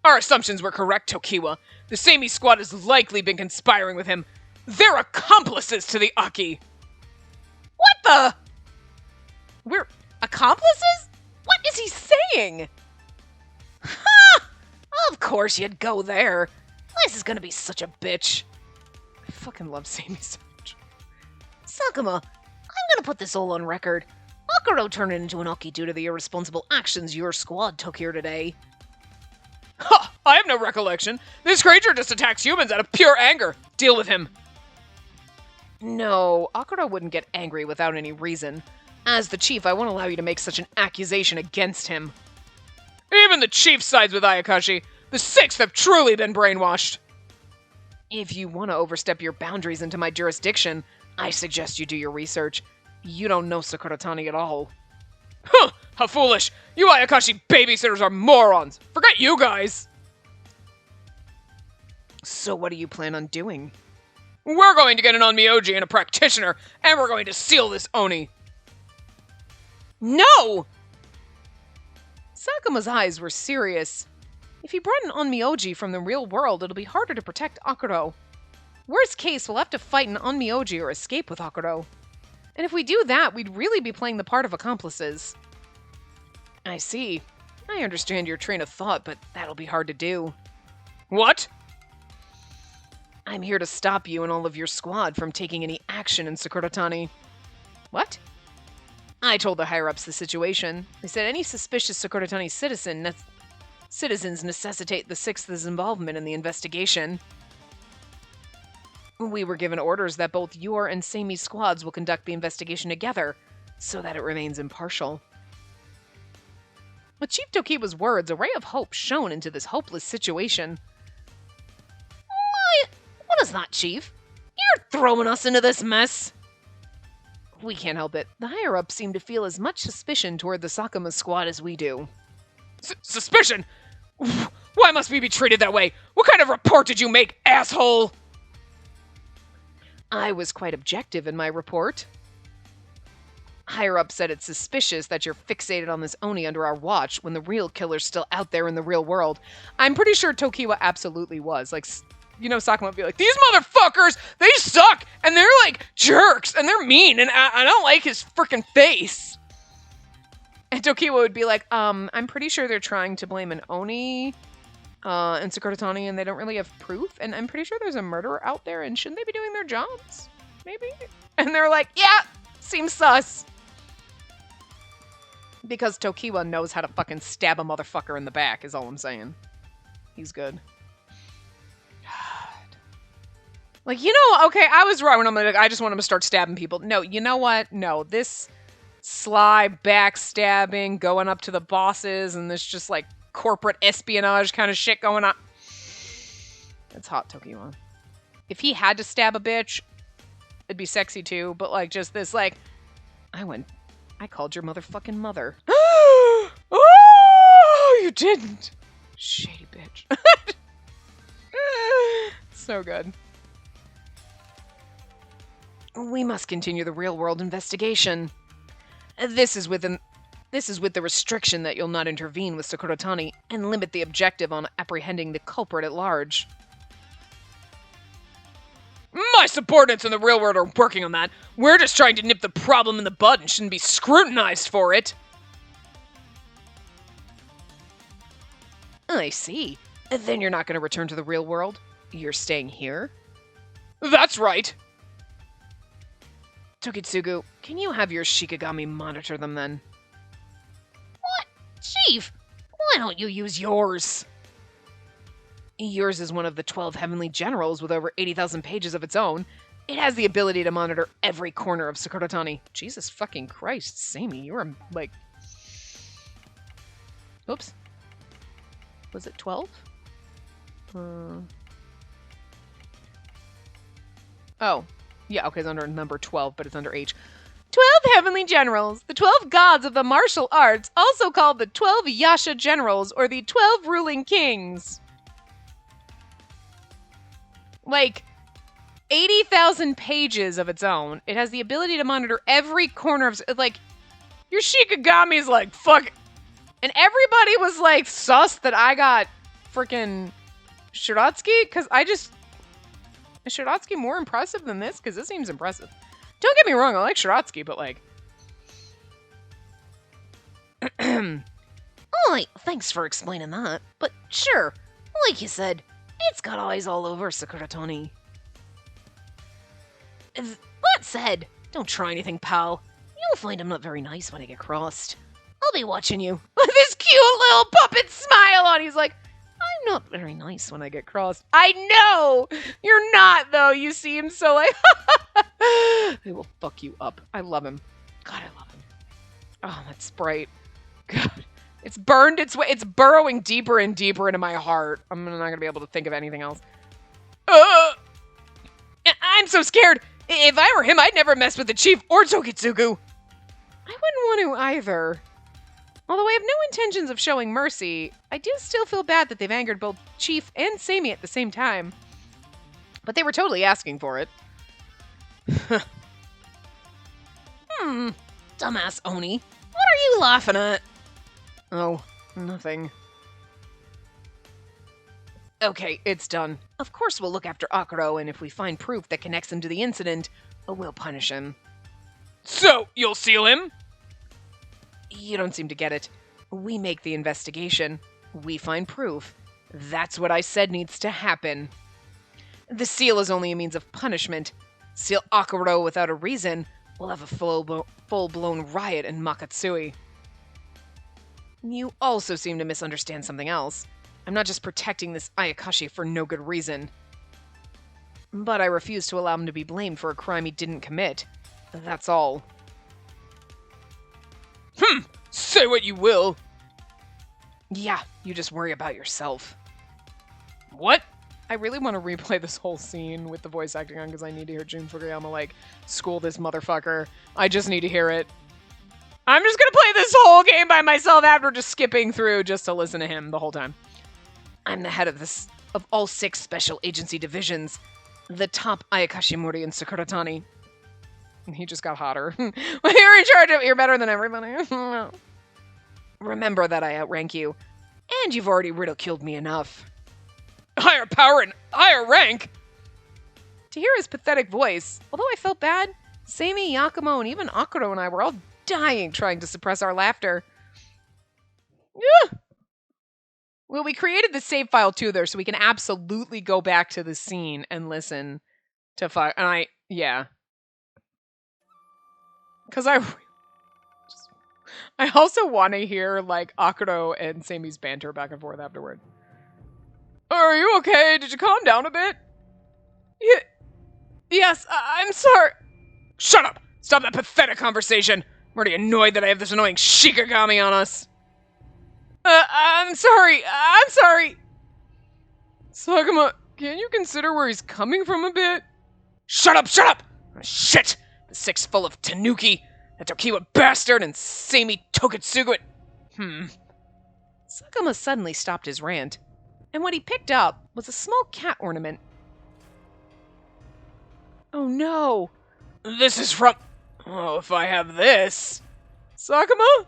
Our assumptions were correct, Tokiwa. The Seimi squad has likely been conspiring with him. They're accomplices to the Aki. What the? We're accomplices? What is he saying? Ha! Of course you'd go there. This is gonna be such a bitch. I fucking love Sammy so much. Sakuma, I'm gonna put this all on record. Akuro turned into an Aki due to the irresponsible actions your squad took here today. Ha! I have no recollection. This creature just attacks humans out of pure anger. Deal with him. No, Akuro wouldn't get angry without any reason. As the chief, I won't allow you to make such an accusation against him. Even the chief sides with Ayakashi. The Sixth have truly been brainwashed. If you want to overstep your boundaries into my jurisdiction, I suggest you do your research. You don't know Sakuratani at all. Huh! How foolish! You Ayakashi babysitters are morons! Forget you guys! So what do you plan on doing? We're going to get an Onmyoji and a practitioner, and we're going to seal this Oni. No! Sakuma's eyes were serious. If he brought an Onmyoji from the real world, it'll be harder to protect Akuro. Worst case, we'll have to fight an Onmyoji or escape with Akuro. And if we do that, we'd really be playing the part of accomplices. I see. I understand your train of thought, but that'll be hard to do. What? I'm here to stop you and all of your squad from taking any action in Sakuratani. What? I told the higher-ups the situation. They said any suspicious Sakuratani citizens necessitate the Sixth's involvement in the investigation. We were given orders that both your and Seimi's squads will conduct the investigation together, so that it remains impartial. With Chief Tokiwa's words, a ray of hope shone into this hopeless situation. What is that, Chief? You're throwing us into this mess! We can't help it. The higher-ups seem to feel as much suspicion toward the Sakuma squad as we do. Suspicion? Why must we be treated that way? What kind of report did you make, asshole? I was quite objective in my report. Higher-up said it's suspicious that you're fixated on this Oni under our watch when the real killer's still out there in the real world. I'm pretty sure Tokiwa absolutely was. Like, you know, Sakuma would be like, these motherfuckers, they suck, and they're like jerks, and they're mean, and I don't like his freaking face. And Tokiwa would be like, I'm pretty sure they're trying to blame an Oni and Sakuratani, and they don't really have proof, and I'm pretty sure there's a murderer out there, and shouldn't they be doing their jobs? Maybe? And they're like, yeah, seems sus. Because Tokiwa knows how to fucking stab a motherfucker in the back, is all I'm saying. He's good. God. Like, you know, okay, I was wrong when I'm like, I just want him to start stabbing people. No, you know what? No, this sly backstabbing, going up to the bosses, and this just, like, corporate espionage kind of shit going on. It's hot, Tokiwa. If he had to stab a bitch, it'd be sexy too, but, like, just this, like, I called your motherfucking mother. Oh, you didn't. Shady bitch. So good. We must continue the real-world investigation. This is with the restriction that you'll not intervene with Sakuratani and limit the objective on apprehending the culprit at large. My subordinates in the real world are working on that. We're just trying to nip the problem in the bud and shouldn't be scrutinized for it. I see. Then you're not going to return to the real world? You're staying here? That's right. Tokitsugu, can you have your Shikigami monitor them then? What? Chief, why don't you use yours? Yours is one of the 12 heavenly generals with over 80,000 pages of its own. It has the ability to monitor every corner of Sakuratani. Jesus fucking Christ, Sammy, you were like... Oops. Was it 12? Oh. Yeah, okay, it's under number 12, but it's under H. 12 heavenly generals, the 12 gods of the martial arts, also called the 12 Yasha generals, or the 12 ruling kings. Like, 80,000 pages of its own. It has the ability to monitor every corner of... Like, your Shikigami's like, fuck... And everybody was like, sus that I got freaking Shiratsuki? Because I just... Is Shiratsuki more impressive than this? Because this seems impressive. Don't get me wrong, I like Shiratsuki, but like... Alright, thanks for explaining that. But sure, like you said, it's got eyes all over Sakuratani. That said, don't try anything, pal. You'll find I'm not very nice when I get crossed. I'll be watching you with this cute little puppet smile on. He's like, I'm not very nice when I get crossed. I know! You're not, though. You seem so like, I will fuck you up. I love him. God, I love him. Oh, that Sprite. God. It's burned its way. It's burrowing deeper and deeper into my heart. I'm not going to be able to think of anything else. I'm so scared. If I were him, I'd never mess with the chief or Tokitsugu. I wouldn't want to either. Although I have no intentions of showing mercy, I do still feel bad that they've angered both Chief and Sammy at the same time. But they were totally asking for it. Dumbass Oni. What are you laughing at? Oh, nothing. Okay, it's done. Of course we'll look after Akuro, and if we find proof that connects him to the incident, we'll punish him. So, you'll seal him? You don't seem to get it. We make the investigation. We find proof. That's what I said needs to happen. The seal is only a means of punishment. Seal Akuro without a reason, we'll have a full-blown riot in Makatsui. You also seem to misunderstand something else. I'm not just protecting this Ayakashi for no good reason. But I refuse to allow him to be blamed for a crime he didn't commit. That's all. Say what you will. Yeah, you just worry about yourself. What? I really want to replay this whole scene with the voice acting on because I need to hear Jun Fukuyama, like, school this motherfucker. I just need to hear it. I'm just gonna play this whole game by myself after just skipping through just to listen to him the whole time. I'm the head of all 6 special agency divisions. The top Ayakashimori and Sakuratani. He just got hotter. When you're in charge of it, you're better than everybody. Remember that I outrank you. And you've already ridiculed me enough. Higher power and higher rank? To hear his pathetic voice, although I felt bad, Sammy, Yakumo, and even Akuro and I were all dying trying to suppress our laughter. Yeah. Well, we created the save file too there, so we can absolutely go back to the scene and listen to yeah. Because I also want to hear, like, Akuro and Sami's banter back and forth afterward. Are you okay? Did you calm down a bit? Yeah, yes, I'm sorry. Shut up! Stop that pathetic conversation! I'm already annoyed that I have this annoying Shikigami on us. I'm sorry. Sakuma, can you consider where he's coming from a bit? Shut up! Oh, shit! The six full of Tanuki, that Tokiwa bastard, and Sami Tokitsugu. Sakuma suddenly stopped his rant, and what he picked up was a small cat ornament. Oh no! This is from... Oh, if I have this... Sakuma?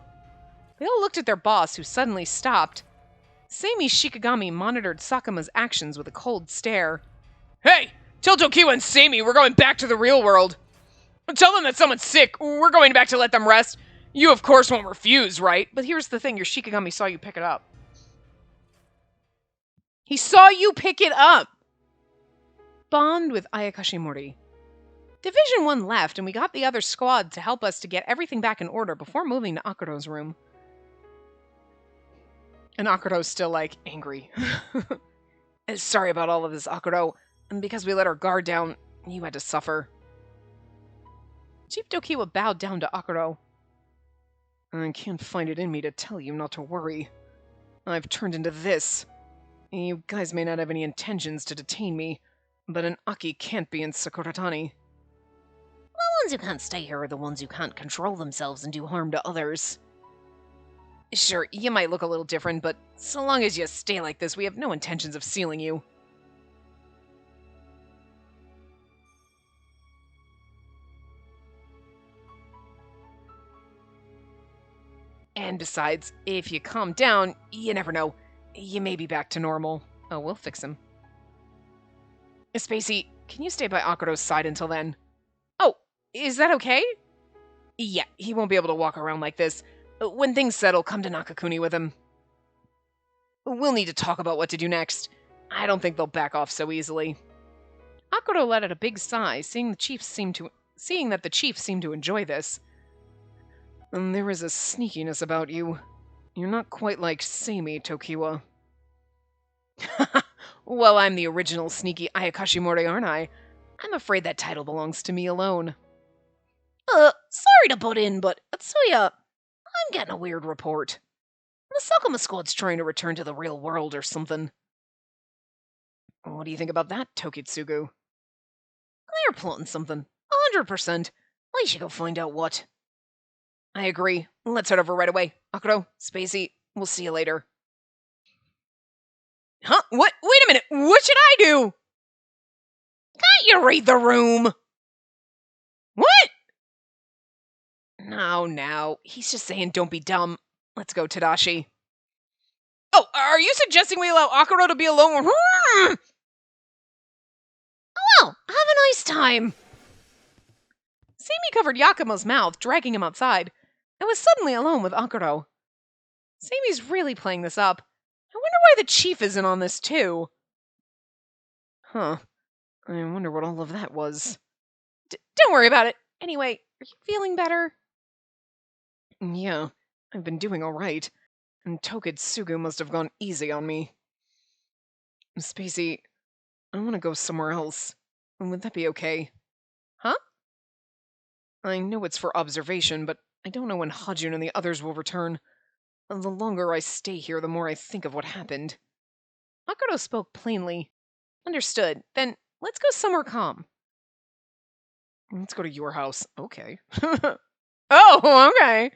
They all looked at their boss, who suddenly stopped. Sami's Shikigami monitored Sakuma's actions with a cold stare. Hey! Tell Tokiwa and Sami we're going back to the real world. Tell them that someone's sick. We're going back to let them rest. You, of course, won't refuse, right? But here's the thing. Your Shikigami saw you pick it up. He saw you pick it up! Bond with Ayakashimori. Division 1 left, and we got the other squad to help us to get everything back in order before moving to Akuro's room. And Akuro's still, like, angry. Sorry about all of this, Akuro. And because we let our guard down, you had to suffer. Chief Tokiwa bowed down to Akuro. I can't find it in me to tell you not to worry. I've turned into this. You guys may not have any intentions to detain me, but an Aki can't be in Sakuratani. The ones who can't stay here are the ones who can't control themselves and do harm to others. Sure, you might look a little different, but so long as you stay like this, we have no intentions of sealing you. And besides, if you calm down, you never know. You may be back to normal. Oh, we'll fix him. Spacey, can you stay by Akuro's side until then? Oh, is that okay? Yeah, he won't be able to walk around like this. When things settle, come to Nakakuni with him. We'll need to talk about what to do next. I don't think they'll back off so easily. Akuro let out a big sigh, seeing that the chief seemed to enjoy this. And there is a sneakiness about you. You're not quite like Sami, Tokiwa. Well, I'm the original sneaky Ayakashimori, aren't I? I'm afraid that title belongs to me alone. Sorry to butt in, but Atsuya, I'm getting a weird report. The Sakuma squad's trying to return to the real world or something. What do you think about that, Tokitsugu? They're plotting something. 100%. I should go find out what. I agree. Let's head over right away. Akuro, Spacey, we'll see you later. Huh? What? Wait a minute! What should I do? Can't you read the room? What? No. He's just saying don't be dumb. Let's go, Tadashi. Oh, are you suggesting we allow Akuro to be alone? Well, have a nice time. Sami covered Yakumo's mouth, dragging him outside, and was suddenly alone with Akuro. Sami's really playing this up. I wonder why the chief isn't on this, too. Huh. I wonder what all of that was. Don't worry about it. Anyway, are you feeling better? Yeah, I've been doing all right. And Tokitsugu must have gone easy on me. Spacey, I want to go somewhere else. Would that be okay? Huh? I know it's for observation, but I don't know when Hajun and the others will return. The longer I stay here, the more I think of what happened. Akuro spoke plainly. Understood. Then let's go somewhere calm. Let's go to your house. Okay. Oh, okay.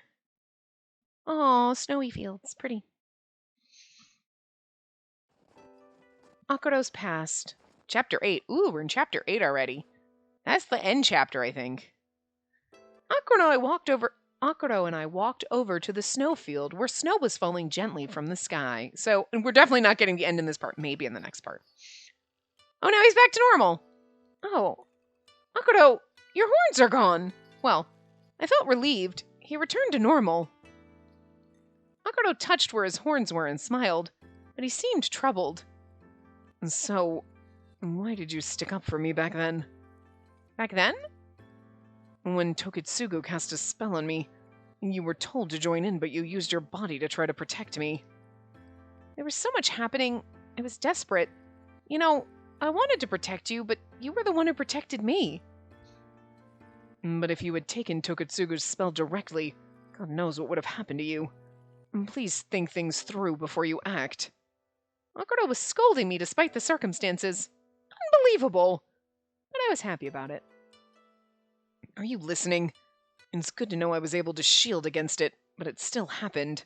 Oh, snowy fields. Pretty. Akuro's past. Chapter 8. Ooh, we're in Chapter 8 already. That's the end chapter, I think. Akuro and I walked over to the snowfield where snow was falling gently from the sky. So, we're definitely not getting the end in this part. Maybe in the next part. Oh, now he's back to normal. Oh. Akuro, your horns are gone. Well, I felt relieved. He returned to normal. Akuro touched where his horns were and smiled. but he seemed troubled. So, why did you stick up for me back then? Back then? When Tokitsugu cast a spell on me, you were told to join in, but you used your body to try to protect me. There was so much happening, I was desperate. You know, I wanted to protect you, but you were the one who protected me. But if you had taken Tokitsugu's spell directly, God knows what would have happened to you. Please think things through before you act. Akuro was scolding me despite the circumstances. Unbelievable. But I was happy about it. Are you listening? It's good to know I was able to shield against it, but it still happened.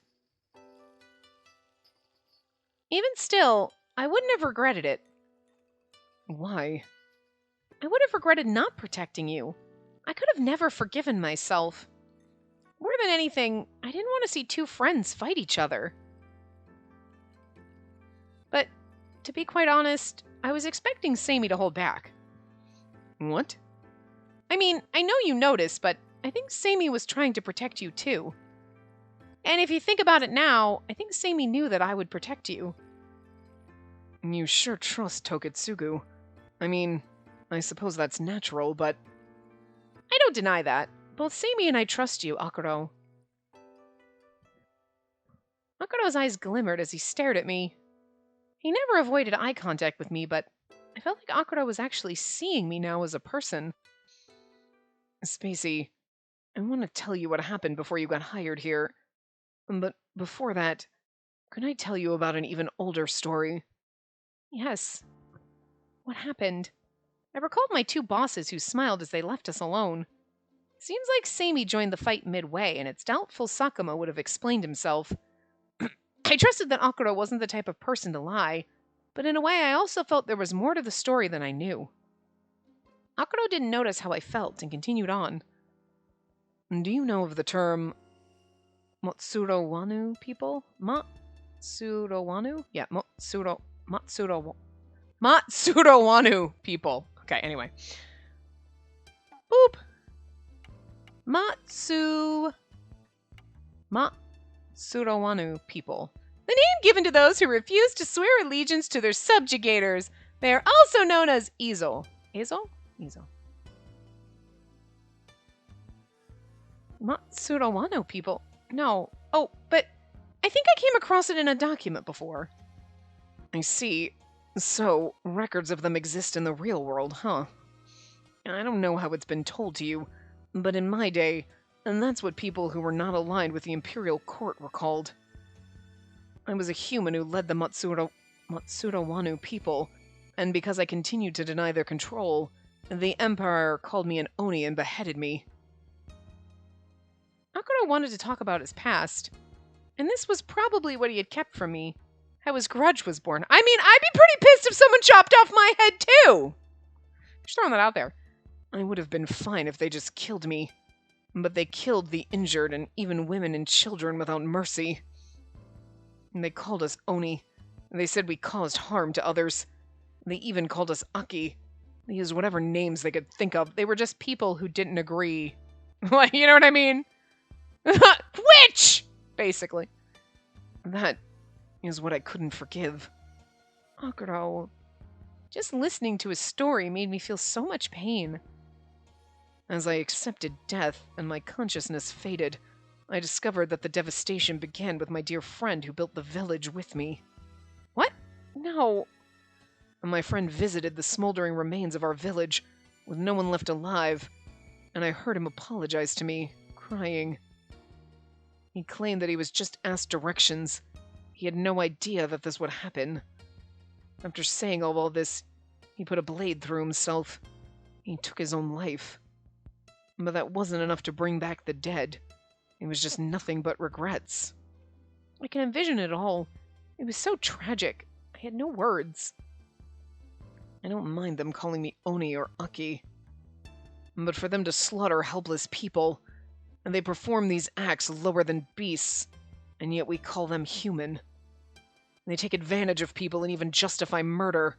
Even still, I wouldn't have regretted it. Why? I would have regretted not protecting you. I could have never forgiven myself. More than anything, I didn't want to see two friends fight each other. But, to be quite honest, I was expecting Seimi to hold back. What? I mean, I know you noticed, but I think Seimi was trying to protect you too. And if you think about it now, I think Seimi knew that I would protect you. You sure trust Tokitsugu. I mean, I suppose that's natural, but... I don't deny that. Both Seimi and I trust you, Akuro. Akuro's eyes glimmered as he stared at me. He never avoided eye contact with me, but I felt like Akuro was actually seeing me now as a person. Spacey, I want to tell you what happened before you got hired here. But before that, can I tell you about an even older story? Yes. What happened? I recalled my two bosses who smiled as they left us alone. Seems like Seimi joined the fight midway, and it's doubtful Sakuma would have explained himself. I trusted that Akuro wasn't the type of person to lie, but in a way I also felt there was more to the story than I knew. Akuro didn't notice how I felt and continued on. Do you know of the term Matsuro people? Matsuro? Yeah, Matsuro people. Okay, anyway. Boop. Matsurawanu people. The name given to those who refuse to swear allegiance to their subjugators. They are also known as Izo. Izo? Matsurawanu people. No. Oh, but I think I came across it in a document before. I see. So, records of them exist in the real world, huh? I don't know how it's been told to you, but in my day, and that's what people who were not aligned with the imperial court were called. I was a human who led the Matsurawanu people, and because I continued to deny their control, the Empire called me an Oni and beheaded me. Akuro wanted to talk about his past, and this was probably what he had kept from me. How his grudge was born. I mean, I'd be pretty pissed if someone chopped off my head too! Just throwing that out there. I would have been fine if they just killed me. But they killed the injured and even women and children without mercy. And they called us Oni. They said we caused harm to others. They even called us Aki. They used whatever names they could think of. They were just people who didn't agree. Like, you know what I mean? Witch! Basically. That is what I couldn't forgive. Akuro. Just listening to his story made me feel so much pain. As I accepted death and my consciousness faded, I discovered that the devastation began with my dear friend who built the village with me. What? No. My friend visited the smoldering remains of our village, with no one left alive, and I heard him apologize to me, crying. He claimed that he was just asked directions. He had no idea that this would happen. After saying all this, he put a blade through himself. He took his own life. But that wasn't enough to bring back the dead. It was just nothing but regrets. I can envision it all. It was so tragic. I had no words. I don't mind them calling me Oni or Aki. But for them to slaughter helpless people, and they perform these acts lower than beasts, and yet we call them human. They take advantage of people and even justify murder.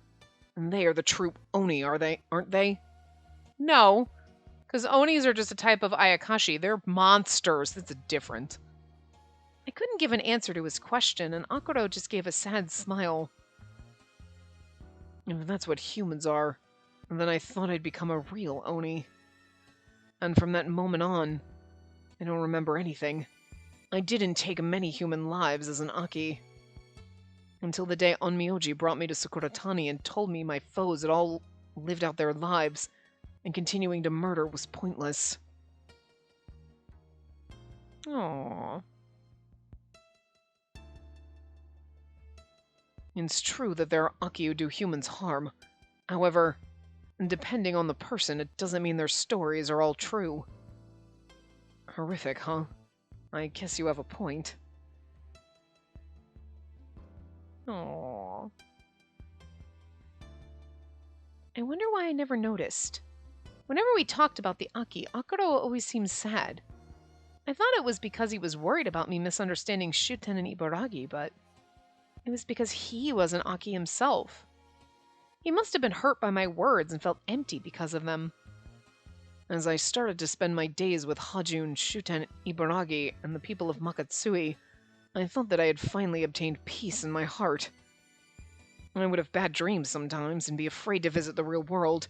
And they are the true Oni, aren't they? No. Because Onis are just a type of Ayakashi. They're monsters. That's different. I couldn't give an answer to his question, and Akuro just gave a sad smile. If that's what humans are, then I thought I'd become a real Oni. And from that moment on, I don't remember anything. I didn't take many human lives as an Aki. Until the day Onmyoji brought me to Sakuratani and told me my foes had all lived out their lives, and continuing to murder was pointless. Aww. It's true that there are Aki who do humans harm. However, depending on the person, it doesn't mean their stories are all true. Horrific, huh? I guess you have a point. Aww. I wonder why I never noticed. Whenever we talked about the Aki, Akuro always seemed sad. I thought it was because he was worried about me misunderstanding Shuten and Ibaragi, but it was because he was an Aki himself. He must have been hurt by my words and felt empty because of them. As I started to spend my days with Hajun, Shuten, Ibaragi, and the people of Makatsui, I thought that I had finally obtained peace in my heart. I would have bad dreams sometimes and be afraid to visit the real world.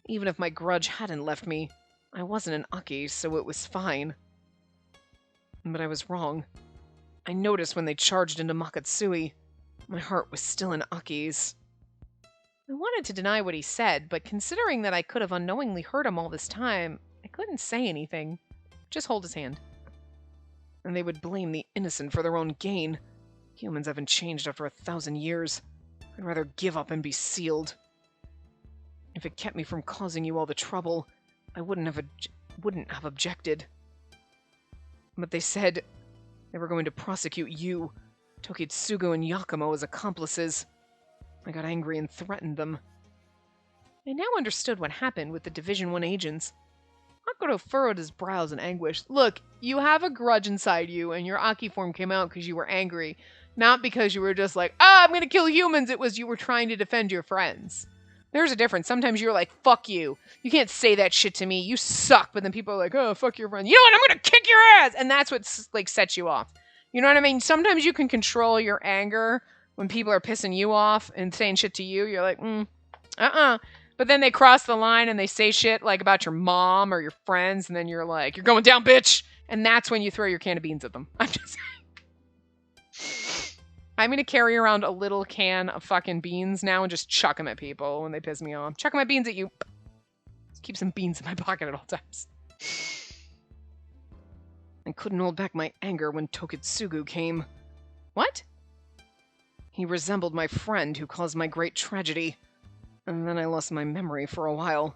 Even if my grudge hadn't left me, I wasn't an Aki, so it was fine. But I was wrong. I noticed when they charged into Makatsui, my heart was still in Aki's. I wanted to deny what he said, but considering that I could have unknowingly hurt him all this time, I couldn't say anything. Just hold his hand. And they would blame the innocent for their own gain. Humans haven't changed after 1,000 years. I'd rather give up and be sealed. If it kept me from causing you all the trouble, I wouldn't have objected. But they said they were going to prosecute you, Tokitsugu and Yakumo as accomplices. I got angry and threatened them. I now understood what happened with the Division 1 agents. Akuro furrowed his brows in anguish. Look, you have a grudge inside you, and your Aki form came out because you were angry. Not because you were just like, I'm gonna kill humans. It was you were trying to defend your friends. There's a difference. Sometimes you're like, fuck you. You can't say that shit to me. You suck. But then people are like, oh, fuck your friend. You know what? I'm gonna kick your ass. And that's what like sets you off. You know what I mean? Sometimes you can control your anger when people are pissing you off and saying shit to you. You're like, But then they cross the line and they say shit like about your mom or your friends. And then you're like, you're going down, bitch. And that's when you throw your can of beans at them. I'm just I'm going to carry around a little can of fucking beans now and just chuck them at people when they piss me off. Chuck my beans at you. Just keep some beans in my pocket at all times. I couldn't hold back my anger when Tokitsugu came. What? He resembled my friend who caused my great tragedy. And then I lost my memory for a while.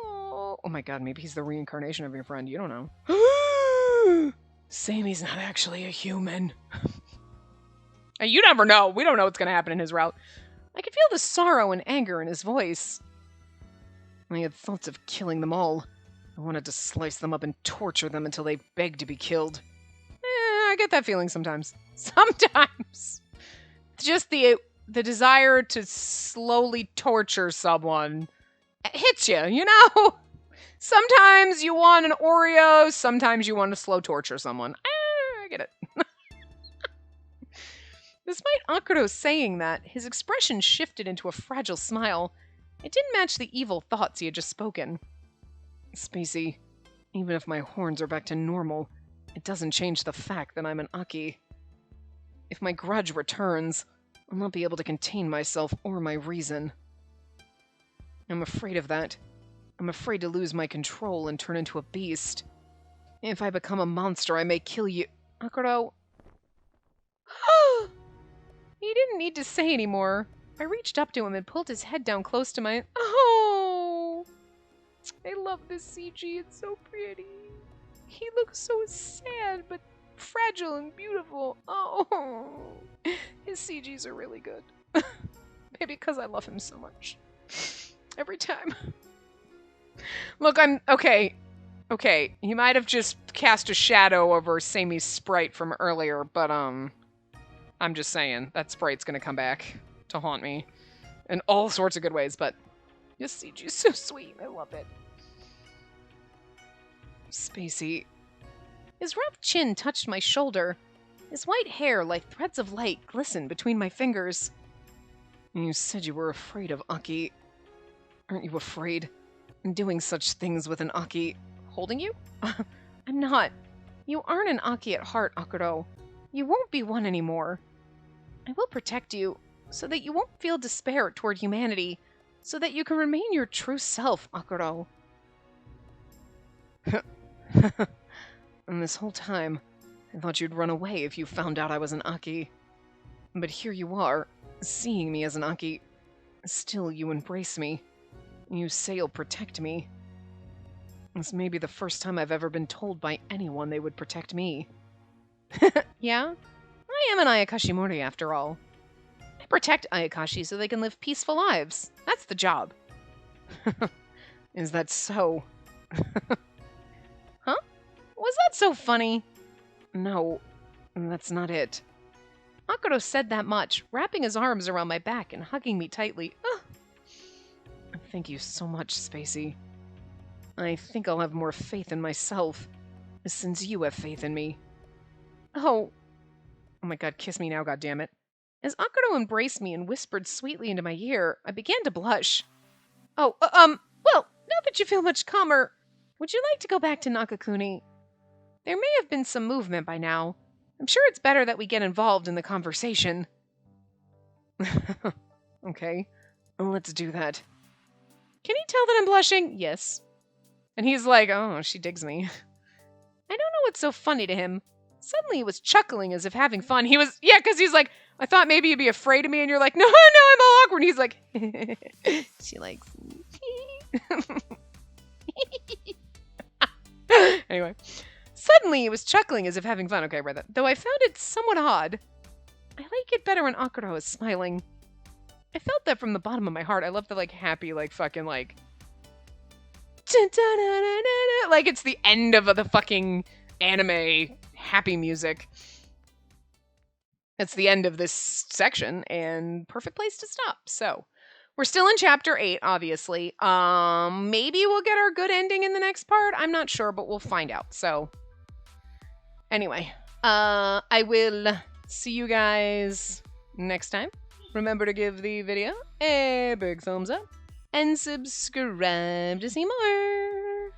Oh my god, maybe he's the reincarnation of your friend. You don't know. Sammy's not actually a human. You never know. We don't know what's going to happen in his route. I could feel the sorrow and anger in his voice. I had thoughts of killing them all. I wanted to slice them up and torture them until they begged to be killed. I get that feeling sometimes. Sometimes. Just the desire to slowly torture someone hits you, you know? Sometimes you want an Oreo, sometimes you want to slow torture someone. I get it. Despite Akuro saying that, his expression shifted into a fragile smile. It didn't match the evil thoughts he had just spoken. Spacey, even if my horns are back to normal, it doesn't change the fact that I'm an Aki. If my grudge returns, I'll not be able to contain myself or my reason. I'm afraid of that. I'm afraid to lose my control and turn into a beast. If I become a monster, I may kill you. Akuro. He didn't need to say anymore. I reached up to him and pulled his head down close to my... Oh! I love this CG. It's so pretty. He looks so sad, but fragile and beautiful. Oh! His CGs are really good. Maybe because I love him so much. Every time. Look, I'm... Okay. Okay. He might have just cast a shadow over Sammy's sprite from earlier, but, I'm just saying, that sprite's gonna come back to haunt me in all sorts of good ways, but this CG is so sweet. I love it. Spacey, His rough chin touched my shoulder. His white hair, like threads of light, glistened between my fingers. You said you were afraid of Aki. Aren't you afraid? Doing such things with an Aki. Holding you? I'm not. You aren't an Aki at heart, Akuro. You won't be one anymore. I will protect you, so that you won't feel despair toward humanity, so that you can remain your true self, Akuro. And this whole time, I thought you'd run away if you found out I was an Aki. But here you are, seeing me as an Aki. Still, you embrace me. You say you'll protect me. This may be the first time I've ever been told by anyone they would protect me. Yeah? I am an Ayakashimori after all. I protect Ayakashi so they can live peaceful lives. That's the job. Is that so? Huh? Was that so funny? No, that's not it. Akuro said that much, wrapping his arms around my back and hugging me tightly. Thank you so much, Spacey. I think I'll have more faith in myself, since you have faith in me. Oh my god, kiss me now, goddammit. As Akuro embraced me and whispered sweetly into my ear, I began to blush. Well, now that you feel much calmer, would you like to go back to Nakakuni? There may have been some movement by now. I'm sure it's better that we get involved in the conversation. Okay, let's do that. Can you tell that I'm blushing? Yes. And he's like, oh, she digs me. I don't know what's so funny to him. Suddenly he was chuckling as if having fun. He was, yeah, because he's like, I thought maybe you'd be afraid of me, and you're like, no, I'm all awkward. And he's like, she likes me. Anyway, suddenly he was chuckling as if having fun. Okay, I read that. Though I found it somewhat odd. I like it better when Akuro is smiling. I felt that from the bottom of my heart. I love the, like, happy, like, fucking, like, like it's the end of the fucking anime happy music. It's the end of this section, and perfect place to stop. So, we're still in chapter 8, obviously. Maybe we'll get our good ending in the next part. I'm not sure, but we'll find out. So, anyway, I will see you guys next time. Remember to give the video a big thumbs up and subscribe to see more.